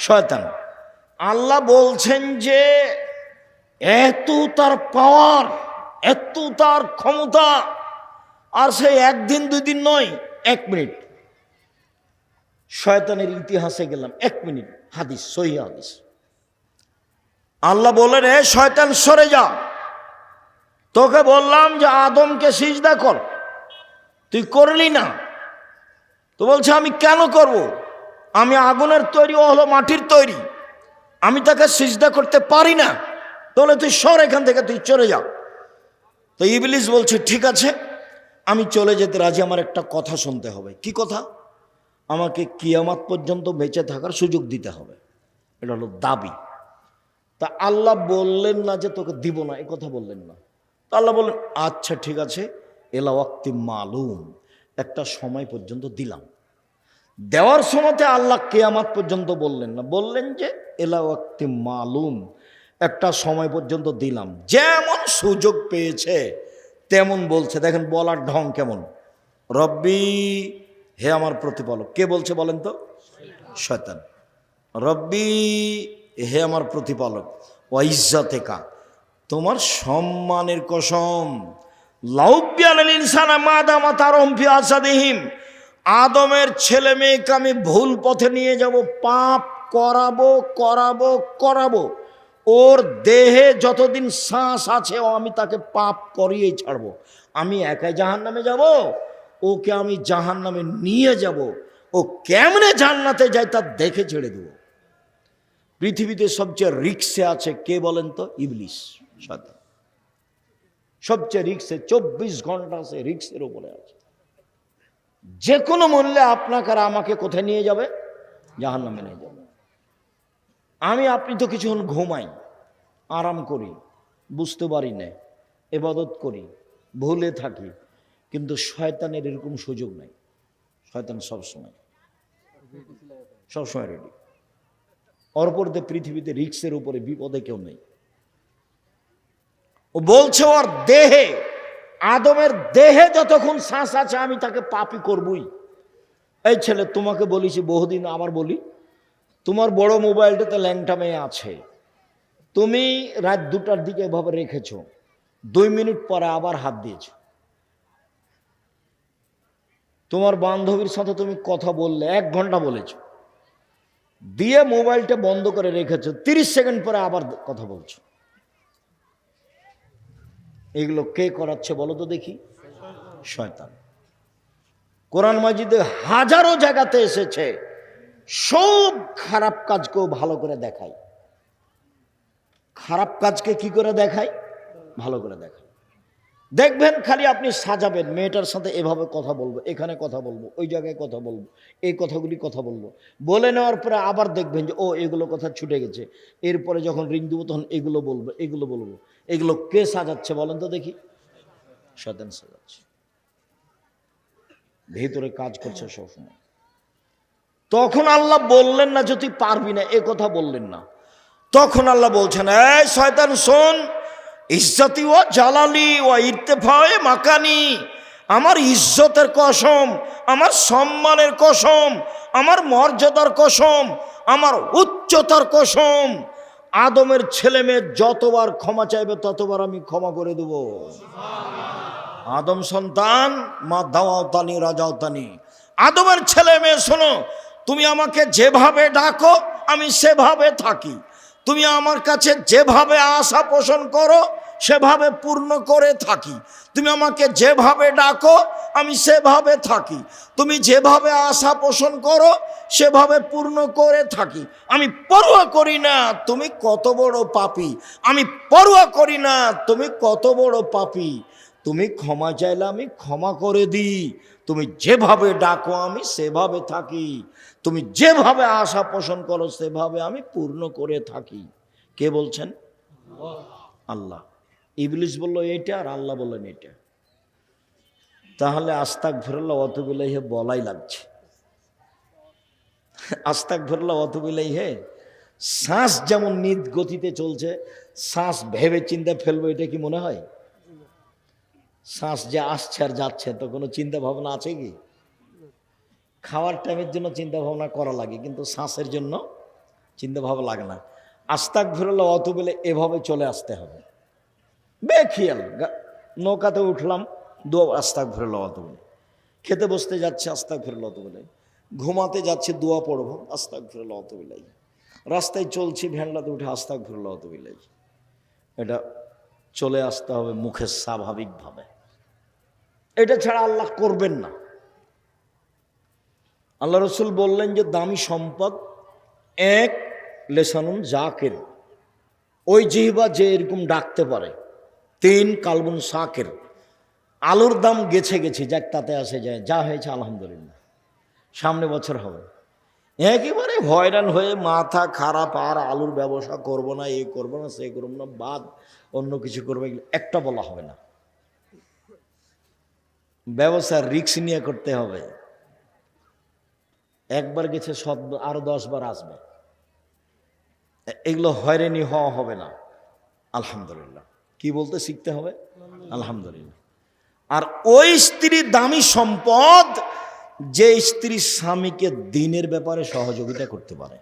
শয়তান। আল্লাহ বলছেন যে এত তার পাওয়ার, এত তার ক্ষমতা, আর সে একদিন দুই দিন নয়, 1 মিনিট। শয়তানের ইতিহাসে গেলাম, 1 মিনিট, হাদিস, সহিহ হাদিস। আল্লাহ বলেন, এ শয়তান সরে যা, তোকে বললাম যে আদমকে সিজদা কর, তুই করলি না। তো বলছে আমি কেন করব, আমি আগুনের তৈরি, ও হলো মাটির তৈরি, আমি তাকে সিজদা করতে পারি না, তাহলে তুই সর এখান থেকে, তুই চলে যা। তো ইবলিস বলছে ঠিক আছে, আমি চলে যেতে রাজি, আমার একটা কথা শুনতে হবে। কি কথা? আমাকে কিয়ামত পর্যন্ত বেঁচে থাকার সুযোগ দিতে হবে, এটা হলো দাবি। তা আল্লাহ বললেন না যে তোকে দিব না, এ কথা বললেন না। তা আল্লাহ বললেন আচ্ছা ঠিক আছে, এলা ওয়াক্তি মালুম, একটা সময় পর্যন্ত দিলাম। দেওয়ার সময়তে আল্লাহ কিয়ামত পর্যন্ত বললেন না, বললেন যে এলা ওয়াক্তি মালুম, একটা সময় পর্যন্ত দিলাম। যেমন সুযোগ পেয়েছে তেমন বলছে। দেখেন বলার ঢং কেমন, রব্বি, হে আমার প্রতিপালক। কে বলছে বলেন তো? শয়তান। রব্বি, হে আমার প্রতিপালক, ওয়াইজ্জাতেকা, তোমার সম্মানের কসম, লাউব্বিয়ানাল ইনসানা মাদামা তারহুম ফি আসাদিহিম, আদমের ছেলে মেয়েকে আমি ভুল পথে নিয়ে যাব, পাপ করাবো করাবো করাবো, ওর দেহে যতদিন শ্বাস আছে ও আমি তাকে পাপ করিয়েই ছাড়বো। আমি একাই জাহান্নামে যাব, ওকে আমি জাহান্নামে নিয়ে যাব, ও কেমনে জান্নাতে যায় তা দেখে ছেড়ে দেব। পৃথিবীতে সবচেয়ে রিক্সে আছে কে বলেন তো? ইবলিস, শয়তান। সবচেয়ে রিক্সে, 24 ঘন্টা সে রিক্সের উপরে আছে। যে কোনো মূল্যে আপনাকে আর আমাকে কোথায় নিয়ে যাবে? জাহান্নামে নিয়ে যাবে। আপনি তো কিছুক্ষণ ঘুমাই, আরাম করি, বুঝতে পারি না, ইবাদত করি, ভুলে থাকি, কিন্তু শয়তানের এরকম সুযোগ নাই। শয়তান সবসময় রেডি। অপরতে পৃথিবীতে রিক্সের উপরে বিপদে কেউ নেই। ও বলছে ওর দেহে, আদমের দেহে যতক্ষণ শ্বাস আছে আমি তাকে পাপী করবই। এই ছেলে, তোমাকে বলেছি বহুদিন, আবার বলি, তোমার বড় মোবাইলটাতে ল্যাংটা মেয়ে আছে, তুমি রাত 2টার দিকে এভাবে রেখেছো, 2 মিনিট পরে আবার হাত দিয়েছ। তোমার বান্ধবীর সাথে তুমি কথা বললে, 1 ঘন্টা বলেছো, দিয়ে মোবাইলটা বন্ধ করে রেখেছো, 30 সেকেন্ড পরে আবার কথা বলছো। এগুলো কে করাচ্ছে বলো তো দেখি? শয়তান। কোরআন মাজিদে হাজারো জায়গাতে এসেছে, সব খারাপ কাজকেও ভালো করে দেখায়। খারাপ কাজকে কি করে দেখায়? ভালো করে দেখায়। দেখবেন খালি আপনি সাজাবেন, মেয়েটার সাথে এভাবে কথা বলবো, এখানে কথা বলবো, ওই জায়গায় কথা বলবো, এই কথাগুলি কথা বলবো, বলে নেওয়ার পরে আবার দেখবেন যে ও এগুলো কথা ছুটে গেছে, এরপরে যখন রিং দেবো তখন এগুলো বলবো, এগুলো বলবো। এগুলো কে সাজাচ্ছে বলেন তো দেখি? শয়তান সাজাচ্ছে, ভেতরে কাজ করছে সবসময়। তখন আল্লাহ বললেন না যে তুই পারবি না, এ কথা বললেন না। তখন আল্লাহ বলছেন, এই শয়তান শোন, ইজ্জতি ও জালালি ও ইরতেফায়ে মাকানি, আমার ইজ্জতের কসম, আমার সম্মানের কসম, আমার মর্যাদার কসম, আমার উচ্চতার কসম, আদমের ছেলে মেয়ে যতবার ক্ষমা চাইবে ততবার আমি ক্ষমা করে দেব। আদম সন্তান, মা দাওয়াতানি রাজাওতানি, আদমের ছেলে মেয়ে শোনো, তুমি আমাকে যেভাবে ডাকো আমি সেভাবে থাকি, তুমি আমার কাছে যেভাবে আশা পোষণ করো সেভাবে পূর্ণ করে থাকি, তুমি আমাকে যেভাবে ডাকো আমি সেভাবে থাকি, তুমি যেভাবে আশা পোষণ করো সেভাবে পূর্ণ করে থাকি। আমি পরোয়া করি না তুমি কত বড় পাপী, আমি পরোয়া করি না তুমি কত বড় পাপী, তুমি ক্ষমা চাইলে আমি ক্ষমা করে দিই, তুমি যেভাবে ডাকো আমি সেভাবে থাকি, তুমি যেভাবে আশা পোষণ করো সেভাবে আমি পূর্ণ করে থাকি। কে বলছেন? আল্লাহ। ইবলিস বলল এটা, আর আল্লাহ বললেন এটা। তাহলে আস্তাগফিরুল্লাহ ওয়া আতুবু ইলাইহি বলাই লাগছে। আস্তাগফিরুল্লাহ ওয়া আতুবু ইলাইহি, শ্বাস যেমন নিজ গতিতে চলছে, শ্বাস ভেবে চিন্তা ফেলবো, এটা কি মনে হয়? শ্বাস যে আসছে আর যাচ্ছে, তো কোনো চিন্তা ভাবনা আছে কি? খাওয়ার টাইমের জন্য চিন্তা ভাবনা করা লাগে, কিন্তু শ্বাসের জন্য চিন্তা ভাবনা লাগে না। আস্তাগফিরুল্লাহ ওয়া আতুবু ইলাইহি এভাবে চলে আসতে হবে বেখিয়াল। নৌকাতে উঠলাম, দোয়া আস্তাগফিরুল্লাহ ওয়া আতুবু ইলাইহি। খেতে বসতে যাচ্ছে আস্তাগফিরুল্লাহ ওয়া আতুবু ইলাইহি। ঘুমাতে যাচ্ছি দোয়া পড়বো আস্তাগফিরুল্লাহ ওয়া আতুবু ইলাইহি। রাস্তায় চলছি ভ্যানলাতে উঠে আস্তাগফিরুল্লাহ ওয়া আতুবু ইলাইহি। এটা চলে আসতে হবে মুখে স্বাভাবিকভাবে। এটা ছাড়া আল্লাহ করবেন না। আল্লাহ রসুল বললেন যে দামি সম্পদ এক লেসানুন জাকের, ওই জিহ্বা যে এরকম ডাকতে পারে। তিন কালবুন শাকের, আলুর দাম গেছে গেছে যাক তাতে আসে যায়, যা হয়েছে আলহামদুলিল্লাহ, সামনে বছর হবে। একেবারে হয়রান হয়ে মাথা খারাপ, আর আলুর ব্যবসা করব না, এ করবো না, সে করবো না, বাদ অন্য কিছু করবো, এগুলো একটা বলা হবে না। ব্যবসা রিস্ক নিয়ে করতে হবে। একবার গেছে সব আরো 10 বার আসবে, এগুলো হয়রানি হওয়া হবে না। আলহামদুলিল্লাহ কি বলতে শিখতে হবে? আলহামদুলিল্লাহ। আর ওই স্ত্রী দামি সম্পদ যে স্ত্রী স্বামীকে দিনের ব্যাপারে সহযোগিতা করতে পারে,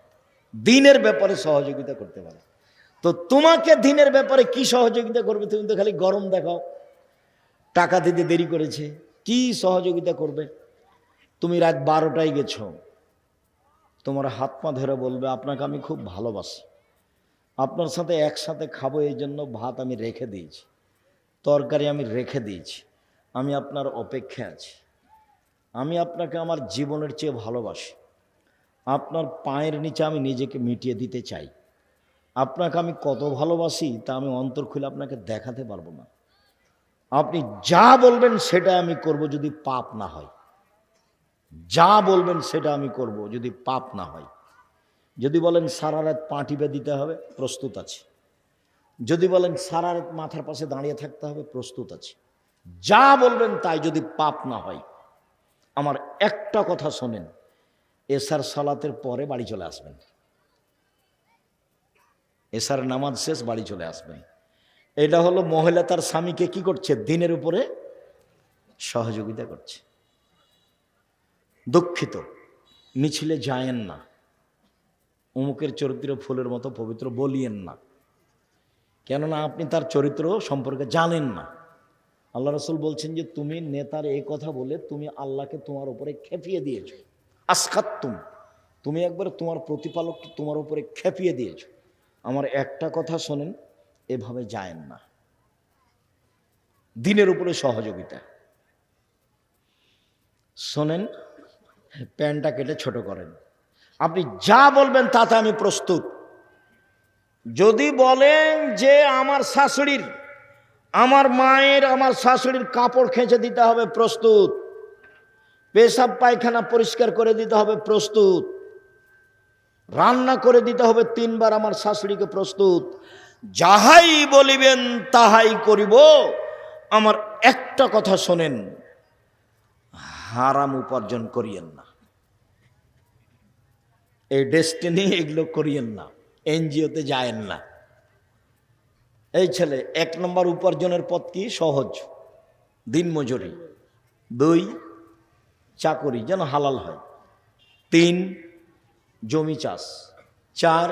দিনের ব্যাপারে সহযোগিতা করতে পারে। তো তোমাকে দিনের ব্যাপারে কি সহযোগিতা করবে? তুমি তো খালি গরম দেখাও, টাকা দিতে দেরি করেছে, কি সহযোগিতা করবে? তুমি রাত 12টায় গেছো, তোমার হাত পা ধরে বলবে আপনাকে আমি খুব ভালোবাসি, আপনার সাথে একসাথে খাবো, এই জন্য ভাত আমি রেখে দিয়েছি, তরকারি আমি রেখে দিয়েছি, আমি আপনার অপেক্ষায় আছি, আমি আপনাকে আমার জীবনের চেয়ে ভালোবাসি, আপনার পায়ের নিচে আমি নিজেকে মিটিয়ে দিতে চাই। আপনাকে আমি কত ভালোবাসি তা আমি অন্তর খুলে আপনাকে দেখাতে পারবো না। আপনি যা বলবেন সেটা আমি করব, যদি পাপ না হয়। যা বলবেন সেটা আমি করব, যদি পাপ না হয়। যদি বলেন সারা রাত পা টিপে দিতে হবে, প্রস্তুত আছি। যদি বলেন সারা রাত মাথার পাশে দাঁড়িয়ে থাকতে হবে, প্রস্তুত আছি। যা বলবেন তাই, যদি পাপ না হয়। আমার একটা কথা শোনেন, এশার সালাতের পরে বাড়ি চলে আসবেন, এশার নামাজ শেষ বাড়ি চলে আসবেন। এটা হলো মহিলা তার স্বামীকে কি করছে? দিনের উপরে সহযোগিতা করছে। দুঃখিত, মিছিলে যায়েন না, অমুকের চরিত্র ফুলের মতো পবিত্র বলিয়েন না, কেননা আপনি তার চরিত্র সম্পর্কে জানেন না। আল্লাহ রসুল বলছেন যে তুমি নেতার এই কথা বলে তুমি আল্লাহকে তোমার উপরে খেপিয়ে দিয়েছ। আসখাত্তুম, তুমি একবার তোমার প্রতিপালককে তোমার উপরে খেপিয়ে দিয়েছ। আমার একটা কথা শোনেন, এভাবে যায়েন না। দিনের উপরে সহযোগিতা। শোনেন, প্যান্টটা কেটে ছোট করেন, আপনি যা বলবেন তাতে আমি প্রস্তুত। যদি বলেন যে আমার শাশুড়ির, আমার মায়ের, আমার শাশুড়ির কাপড় খেঁচে দিতে হবে, প্রস্তুত। পেশাব পায়খানা পরিষ্কার করে দিতে হবে, প্রস্তুত। রান্না করে দিতে হবে 3 বার আমার শাশুড়িকে, প্রস্তুত। যাহাই বলিবেন তাহাই করিব। আমার একটা কথা শোনেন, হারাম উপার্জন করিয়েন না, এই ডেস্টিনি এগুলো করিয়েন না, এনজিওতে যায়েন না। এই ছেলে 1 নম্বর উপার্জনের পথ কি? সহজ, দিনমজুরি। 2 চাকরি, যেন হালাল হয়। 3 জমি চাষ। 4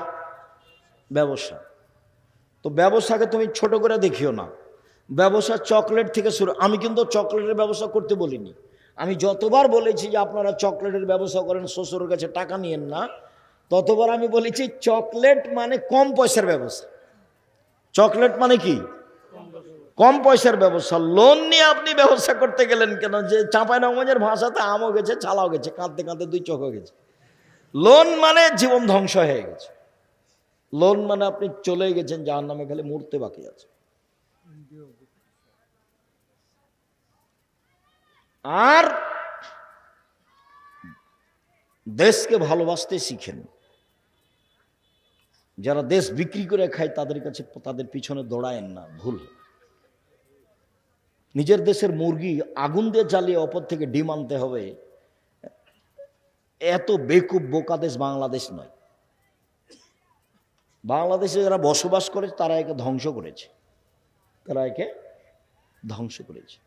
ব্যবসা। তো ব্যবসাকে তুমি ছোট করে দেখিও না। ব্যবসা চকলেট থেকে শুরু। আমি কিন্তু চকলেটের ব্যবসা করতে বলিনি। আমি যতবার বলেছি যে আপনারা চকলেটের ব্যবসা করেন, শ্বশুরের কাছে টাকা নিয়েন না, ততবার আমি বলেছি চকলেট মানে কম পয়সার ব্যবসা। চকলেট মানে কি? কম পয়সার ব্যবসা। লোন নিয়ে আপনি ব্যবসা করতে গেলেন কেন? যে চাঁপাইনবাবগঞ্জের ভাষাতে আমও গেছে, ছালাও গেছে, কাঁদতে কাঁদতে 2 চোখ হয়ে গেছে। লোন মানে জীবন ধ্বংস হয়ে গেছে। লোন মানে আপনি চলে গেছেন জাহান্নামে, খালি মরতে বাকি আছে। আর দেশকে ভালোবাসতে শিখেন। যারা দেশ বিক্রি করে খায় তাদের কাছে, তাদের পিছনে দৌড়ায়েন না, ভুল। নিজের দেশের মুরগি আগুন দিয়ে জ্বালিয়ে অপর থেকে ডিম আনতে হবে, এত বেকুব বোকা দেশ বাংলাদেশ নয়। বাংলাদেশে যারা বসবাস করে তারা একে ধ্বংস করেছে,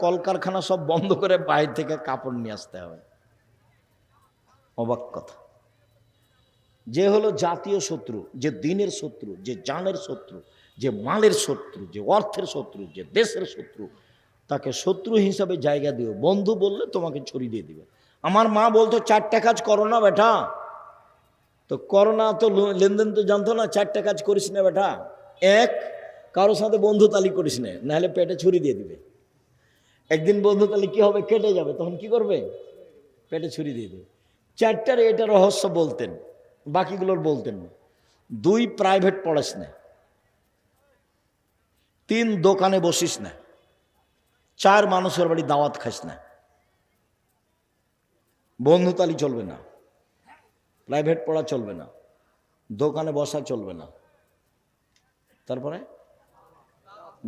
কলকারখানা সব বন্ধ করে বাইরে থেকে কাপড় নিয়ে আসতে হবে। অবাক কথা। যে হলো জাতীয় শত্রু, যে দিনের শত্রু, যে জানের শত্রু, যে মালের শত্রু, যে অর্থের শত্রু, যে দেশের শত্রু, তাকে শত্রু হিসাবে জায়গা দিও। বন্ধু বললে তোমাকে ছড়িয়ে দিয়ে দিবে। আমার মা বলতো 4টা কাজ করো না বেটা, তো করোনা তো লেনদেন তো জানতো না, 4টা কাজ করিস না বেটা। এক, কারোর সাথে বন্ধু তালি করিস না, নাহলে পেটে ছুরি দিয়ে দিবে। একদিন বন্ধু তালি কি হবে, কেটে যাবে, তখন কি করবে, পেটে ছুরি দিয়ে দেবে। 4টার এটা রহস্য বলতেন, বাকিগুলোর বলতেন না। 2, প্রাইভেট পড়াস না। 3, দোকানে বসিস না। 4, মানুষের বাড়ি দাওয়াত খাস না। বন্ধু তালি চলবে না, প্রাইভেট পড়া চলবে না, দোকানে বসা চলবে না, তারপরে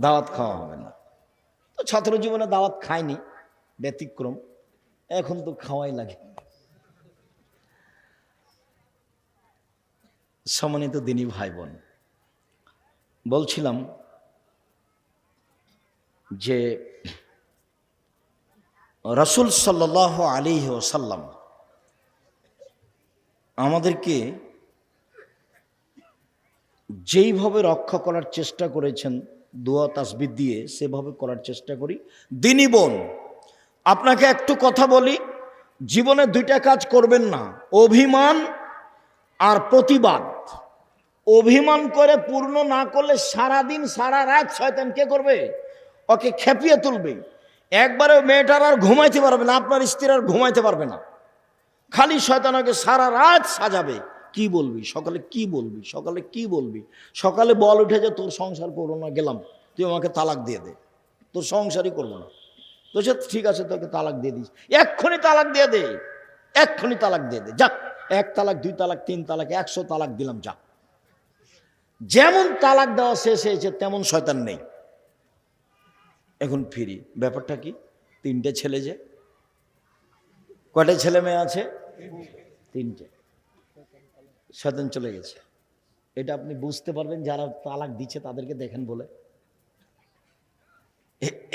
দাওয়াত খাওয়া হবে না। তো ছাত্র জীবনে দাওয়াত খায়নি, ব্যতিক্রম, এখন তো খাওয়াই লাগে। সম্মানিত দিনী ভাই বোন, বলছিলাম যে রাসূল সাল্লাল্লাহু আলাইহি ওয়াসাল্লাম আমাদেরকে যেইভাবে রক্ষা করার চেষ্টা করেছেন দোয়া তাসবিহ দিয়ে, সেভাবে করার চেষ্টা করি। দিনী বোন, আপনাকে একটু কথা বলি, জীবনে 2টা কাজ করবেন না, অভিমান আর প্রতিবাদ। অভিমান করে পূর্ণ না করলে সারাদিন সারা রাত শয়তান কে করবে, ওকে খেপিয়ে তুলবে। একবারে মেয়েটার আর ঘুমাইতে পারবে না, আপনার স্ত্রী আর ঘুমাইতে পারবে না, খালি শয়তান ওকে সারা রাত সাজাবে। কি বলবি সকালে, কি বলবি সকালে, কি বলবি সকালে, বল উঠে যে তোর সংসার করবো না, গেলাম, তুই আমাকে তালাক দিয়ে দে, তোর সংসারই করবো না। তো সে ঠিক আছে, তোকে তালাক দিয়ে দিস, এক্ষুনি তালাক দিয়ে দে, এক্ষুনি তালাক দিয়ে দে, যাক 1 তালাক 2 তালাক 3 তালাক 100 তালাক দিলাম, যা। যেমন তালাক দেওয়া শেষ হয়েছে তেমন শয়তান নেই, এখন ফিরি। ব্যাপারটা কি, 3টে ছেলে, যে কয়টা ছেলে মেয়ে আছে, 3টে, শয়তান চলে গেছে। এটা আপনি বুঝতে পারবেন যারা তালাক দিচ্ছে তাদেরকে দেখেন বলে,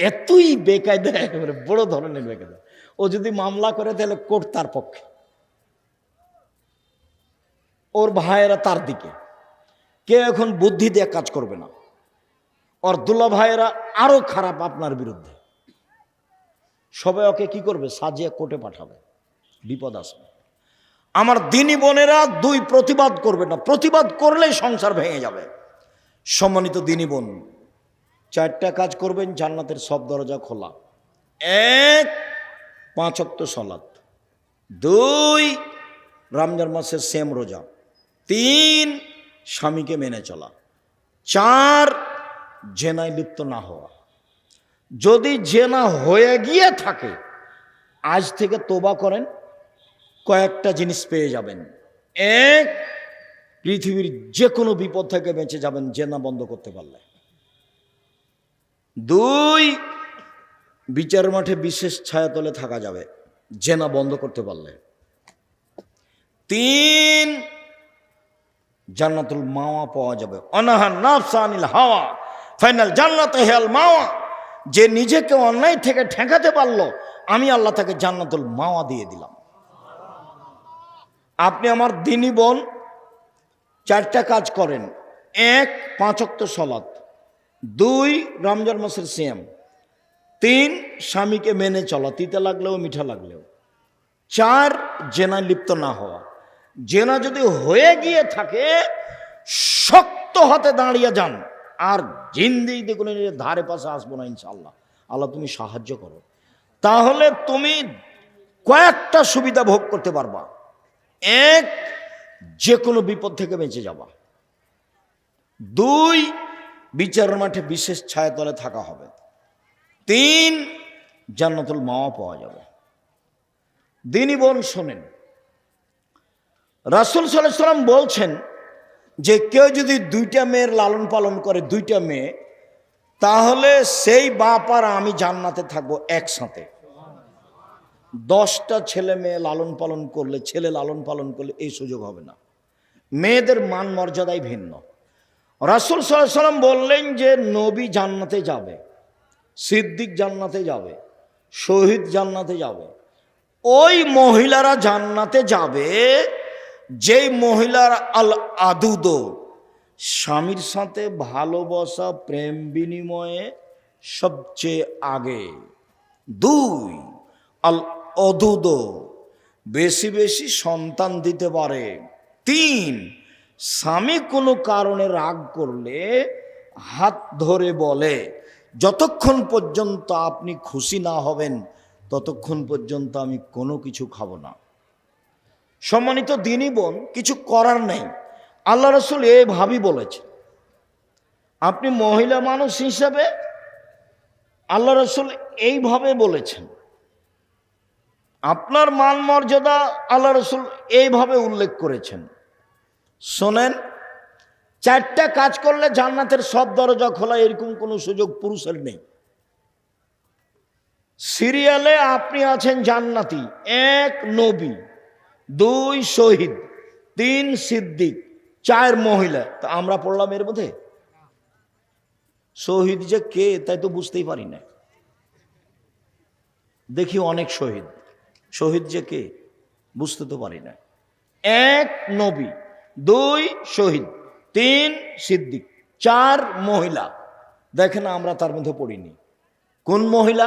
এতই বেকায়দা, একেবারে বড় ধরনের বেকায়দা। ও যদি মামলা করে তাহলে কোর্ট তার পক্ষে, ওর ভাইয়েরা তার দিকে, কেউ এখন বুদ্ধি দিয়ে কাজ করবে না। ওর দুলা ভাইয়েরা আরো খারাপ আপনার বিরুদ্ধে, সবাই ওকে কি করবে, সাজিয়ে কোর্টে পাঠাবে, বিপদ আসবে। আমার দিনী বোনেরা 2, প্রতিবাদ করবে না, প্রতিবাদ করলেই সংসার ভেঙে যাবে। সম্মানিত দিনী বোন, 4টা কাজ করবেন, জান্নাতের সব দরজা খোলা। 1, 5 ওয়াক্ত সালাত। 2, রমজান মাসের সেম রোজা। 3, স্বামীকে মেনে চলা। 4, জেনায় লিপ্ত না হওয়া। যদি জেনা হয়ে গিয়ে থাকে, আজ থেকে তোবা করেন, কয়েকটা জিনিস পেয়ে যাবেন। 1, পৃথিবীর যে কোনো বিপদ থেকে বেঁচে যাবেন জেনা বন্ধ করতে পারলে। 2, বিচার মাঠে বিশেষ ছায়াতলে থাকা যাবে জেনা বন্ধ করতে পারলে। 3, জান্নাতুল মাওয়া পাওয়া যাবে। অনাহান নাফসা আনিল হাওয়া ফাইনাল জান্নাতে হেল মাওয়া। যে নিজেকে অন্যায় থেকে ঠেকাতে পারলো, আমি আল্লাহ তাকে জান্নাতুল মাওয়া দিয়ে দিলাম। আপনি আমার দিনী বোন 4টা কাজ করেন। 1, 5 ওয়াক্ত সালাত। 2, রমজান মাসের সিয়াম। 3, স্বামীকে মেনে চলা, তিতা লাগলেও মিঠা লাগলেও। 4, জেনায় লিপ্ত না হওয়া। জেনা যদি হয়ে গিয়ে থাকে, শক্ত হাতে দাঁড়িয়ে যান, আর জিন্দেগিতে কোনো ধারে পাশে আসবো না ইনশাআল্লাহ। আল্লাহ তুমি সাহায্য করো, তাহলে তুমি কয়েকটা সুবিধা ভোগ করতে পারবা। 1, যে কোনো বিপদ থেকে বেঁচে যাবা। 2, বিচারের মাঠে বিশেষ ছায়াতলে থাকা হবে। 3, জান্নাতুল মাওয়া পাওয়া যাবে। দিনী বোন শোনেন, রাসূল সাল্লাল্লাহু আলাইহি সাল্লাম বলছেন যে কেউ যদি দুইটা মেয়ের লালন পালন করে, দুইটা মেয়ে, তাহলে সেই বাপ আর আমি জান্নাতে থাকবো একসাথে। 10টা ছেলে মেয়ে লালন পালন করলে, ছেলে লালন পালন করলে এই সুযোগ হবে না। মেয়েদের মান মর্যাদাই ভিন্ন। রাসূল সাল্লাল্লাহু আলাইহি সাল্লাম বললেন যে নবী জান্নাতে যাবে, সিদ্দিক জান্নাতে যাবে, শহীদ জান্নাতে যাবে। ওই মহিলারা জান্নাতে যাবে যেই মহিলার আল আদুদ, স্বামীর সাথে ভালোবাসা প্রেম বিনিময়ে সবচেয়ে আগে। 2, আল অদুদ, বেশি বেশি সন্তান দিতে পারে। 3, স্বামী কোনো কারণে রাগ করলে হাত ধরে বলে যতক্ষণ পর্যন্ত আপনি খুশি না হবেন ততক্ষণ পর্যন্ত আমি কোনো কিছু খাবো না। সম্মানিত দিনী বোন, কিছু করার নেই, আল্লাহ রাসূল এইভাবেই বলেছেন। আপনি মহিলা মানুষ হিসেবে আল্লাহ রাসূল এইভাবে বলেছেন, আপনার মান মর্যাদা আল্লাহ রাসূল এইভাবে উল্লেখ করেছেন। শোনেন, 4টা কাজ করলে জান্নাতের সব দরজা খোলা, এরকম কোনো সুযোগ পুরুষের নেই। সিরিয়ালে আপনি আছেন জান্নাতি। 1 নবী, 2 শহীদ, 3 সিদ্দিক, 4 মহিলা। তা আমরা পড়লাম এর মধ্যে। শহীদ যে কে তাই তো বুঝতেই পারি না। দেখি অনেক শহীদ, শহীদ যে কে বুঝতে তো পারি না। 1 নবী, 2 শহীদ, 3 সিদ্দিক, 4 মহিলা। দেখেন আমরা তার মধ্যে পড়িনি। কোন মহিলা?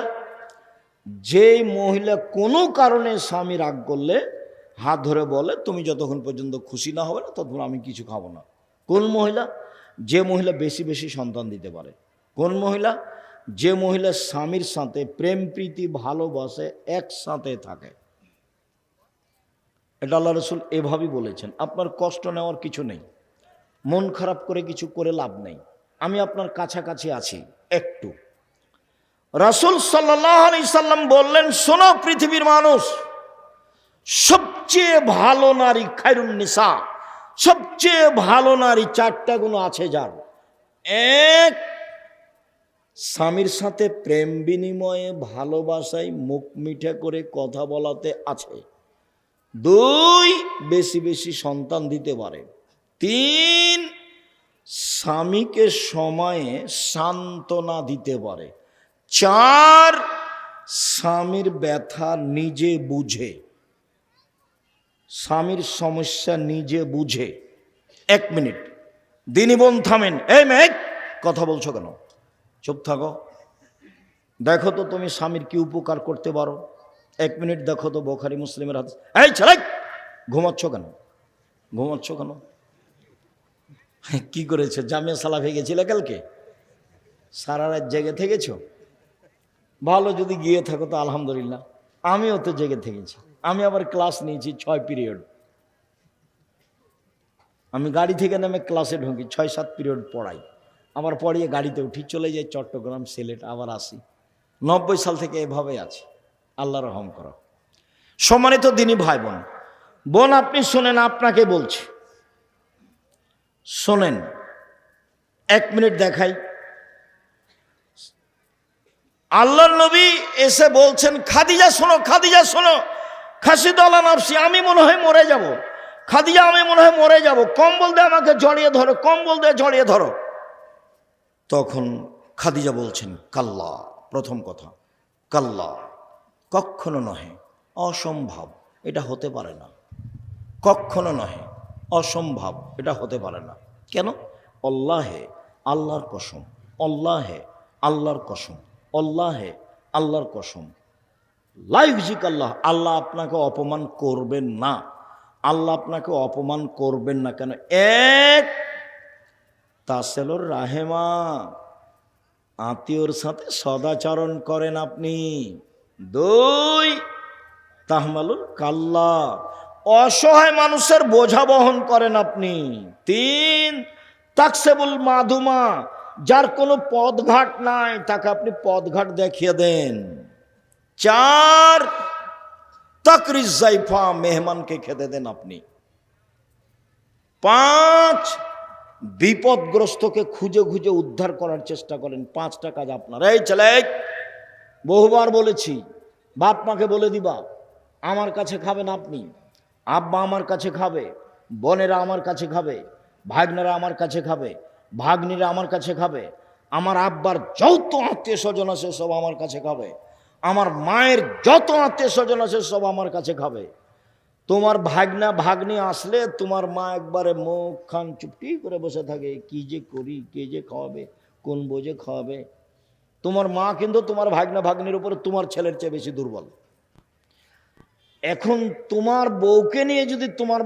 যে মহিলা কোনো কারণে স্বামী রাগ করলে হাত ধরে বলে তুমি যতক্ষণ পর্যন্ত খুশি না হবে না ততক্ষণ আমি কিছু খাবো না। কোন মহিলা? যে মহিলা বেশি বেশি সন্তান দিতে পারে। কোন মহিলা? যে মহিলা স্বামীর সাথে প্রেম প্রীতি ভালোবাসে একসাথে থাকে। এটা আল্লাহ রাসূল এভাবেই বলেছেন। আপনার কষ্ট নেওয়ার কিছু নেই, মন খারাপ করে কিছু করে লাভ নেই। আমি আপনার কাছাকাছি আছি একটু। রাসূল সাল্লাল্লাহু আলাইহি সাল্লাম বললেন, শোনো পৃথিবীর মানুষ, সবচেয়ে ভালো নারী খায়রুন নিসা, সবচেয়ে ভালো নারী 4টা গুণ আছে যার। 1, স্বামীর সাথে প্রেম বিনিময়ে ভালোবাসায় মুখ মিঠা করে কথা বলাতে আছে। 2, বেশি বেশি সন্তান দিতে পারে। 3, স্বামীকে সময়ে সান্ত্বনা দিতে পারে। 4, স্বামীর ব্যথা নিজে বুঝে, স্বামীর সমস্যা নিজে বুঝে। 1 মিনিট, দিনী বোন থামেন। এই মেয়ে কথা বলছো কেন? চুপ থাকো। দেখো তো তুমি স্বামীর কি উপকার করতে পারো। 1 মিনিট দেখো তো বুখারী মুসলিমের হাদিস। এই ছেলে ঘুমাচ্ছ কেন? ঘুমাচ্ছ কেন? কি করেছে? জামিয়া সালাফে গেছিলে কালকে? সারা রাত জেগে থেকেছ? ভালো, যদি গিয়ে থাকো তো আলহামদুলিল্লাহ। আমিও তো জেগে থেকেছি। আমি আবার ক্লাস নিয়েছি 6 পিরিয়ড। আমি গাড়ি থেকে নেমে ক্লাসে ঢুকি, 6-7 পিরিয়ড পড়াই, আবার পড়িয়ে গাড়িতে উঠি, চলে যাই চট্টগ্রাম, সিলেট, আবার আসি। 90 সাল থেকে এভাবে আছি। আল্লাহ রহম করো। সম্মানিত দিনী ভাই বোন, বোন আপনি শোনেন, আপনাকে বলছি শোনেন। 1 মিনিট দেখাই। আল্লাহর নবী এসে বলছেন, খাদিজা শোনো, খাদিজা শোনো, খাসিদ আলা নাফসি, আমি মনে হয় মরে যাব। খাদিজা আমি মনে হয় মরে যাব, কম্বল দিয়ে আমাকে জড়িয়ে ধরো, কম্বল দিয়ে জড়িয়ে ধরো। তখন খাদিজা বলছেন, কাল্লা, প্রথম কথা কাল্লা, কখনো নহে, অসম্ভব, এটা হতে পারে না। কখনো নহে, অসম্ভব, এটা হতে পারে না। কেন? আল্লাহে, আল্লাহর কসম, আল্লাহে, আল্লাহর কসম, আল্লাহে, আল্লাহর কসম, লাইফজিক আল্লাহ, আল্লাহ আপনাকে অপমান করবেন না, আল্লাহ আপনাকে অপমান করবেন না। কেন? 1, তাসেলুর রাহেমা, আত্মীয়র সাথে সদাচরণ করেন আপনি। 2, তাহমালুল কাল্লা, অসহায় মানুষের বোঝা বহন করেন আপনি। 3, তাকসেবুল মাধুমা, যার কোনো পথঘাট নাই তাকে আপনি পথঘাট দেখিয়ে দেন। 4, তাকরিজ জাইফা, মেহমানকে খেতে দেন আপনি। 5, বিপদগ্রস্তকে খুঁজে খুঁজে উদ্ধার করার চেষ্টা করেন। 5টা কাজ আপনার। এই ছেলে, বহুবার বলেছি, বাপ মাকে বলে দিবা আমার কাছে খাবেন আপনি, আব্বা আমার কাছে খাবে, বোনেরা আমার কাছে খাবে, ভাগ্নেরা আমার কাছে খাবে, ভাগ্নিরা আমার কাছে খাবে, আমার আব্বার যত আত্মীয় স্বজন আছে সব আমার কাছে খাবে, আমার মায়ের যত আত্মীয় স্বজন আছে সব আমার কাছে খাবে। তোমার ভাগনা ভাগ্নি আসলে তোমার মা একবারে মুখ খান চুপটি করে বসে থাকে, কি যে করি, কে যে খাওয়াবে, কোন বোঝে খাওয়াবে। তোমার মা কিন্তু তোমার ভাগনা ভাগ্নির উপরে তোমার ছেলের চেয়ে বেশি দুর্বল। এখন তোমার বউকে নিয়ে যদি তোমার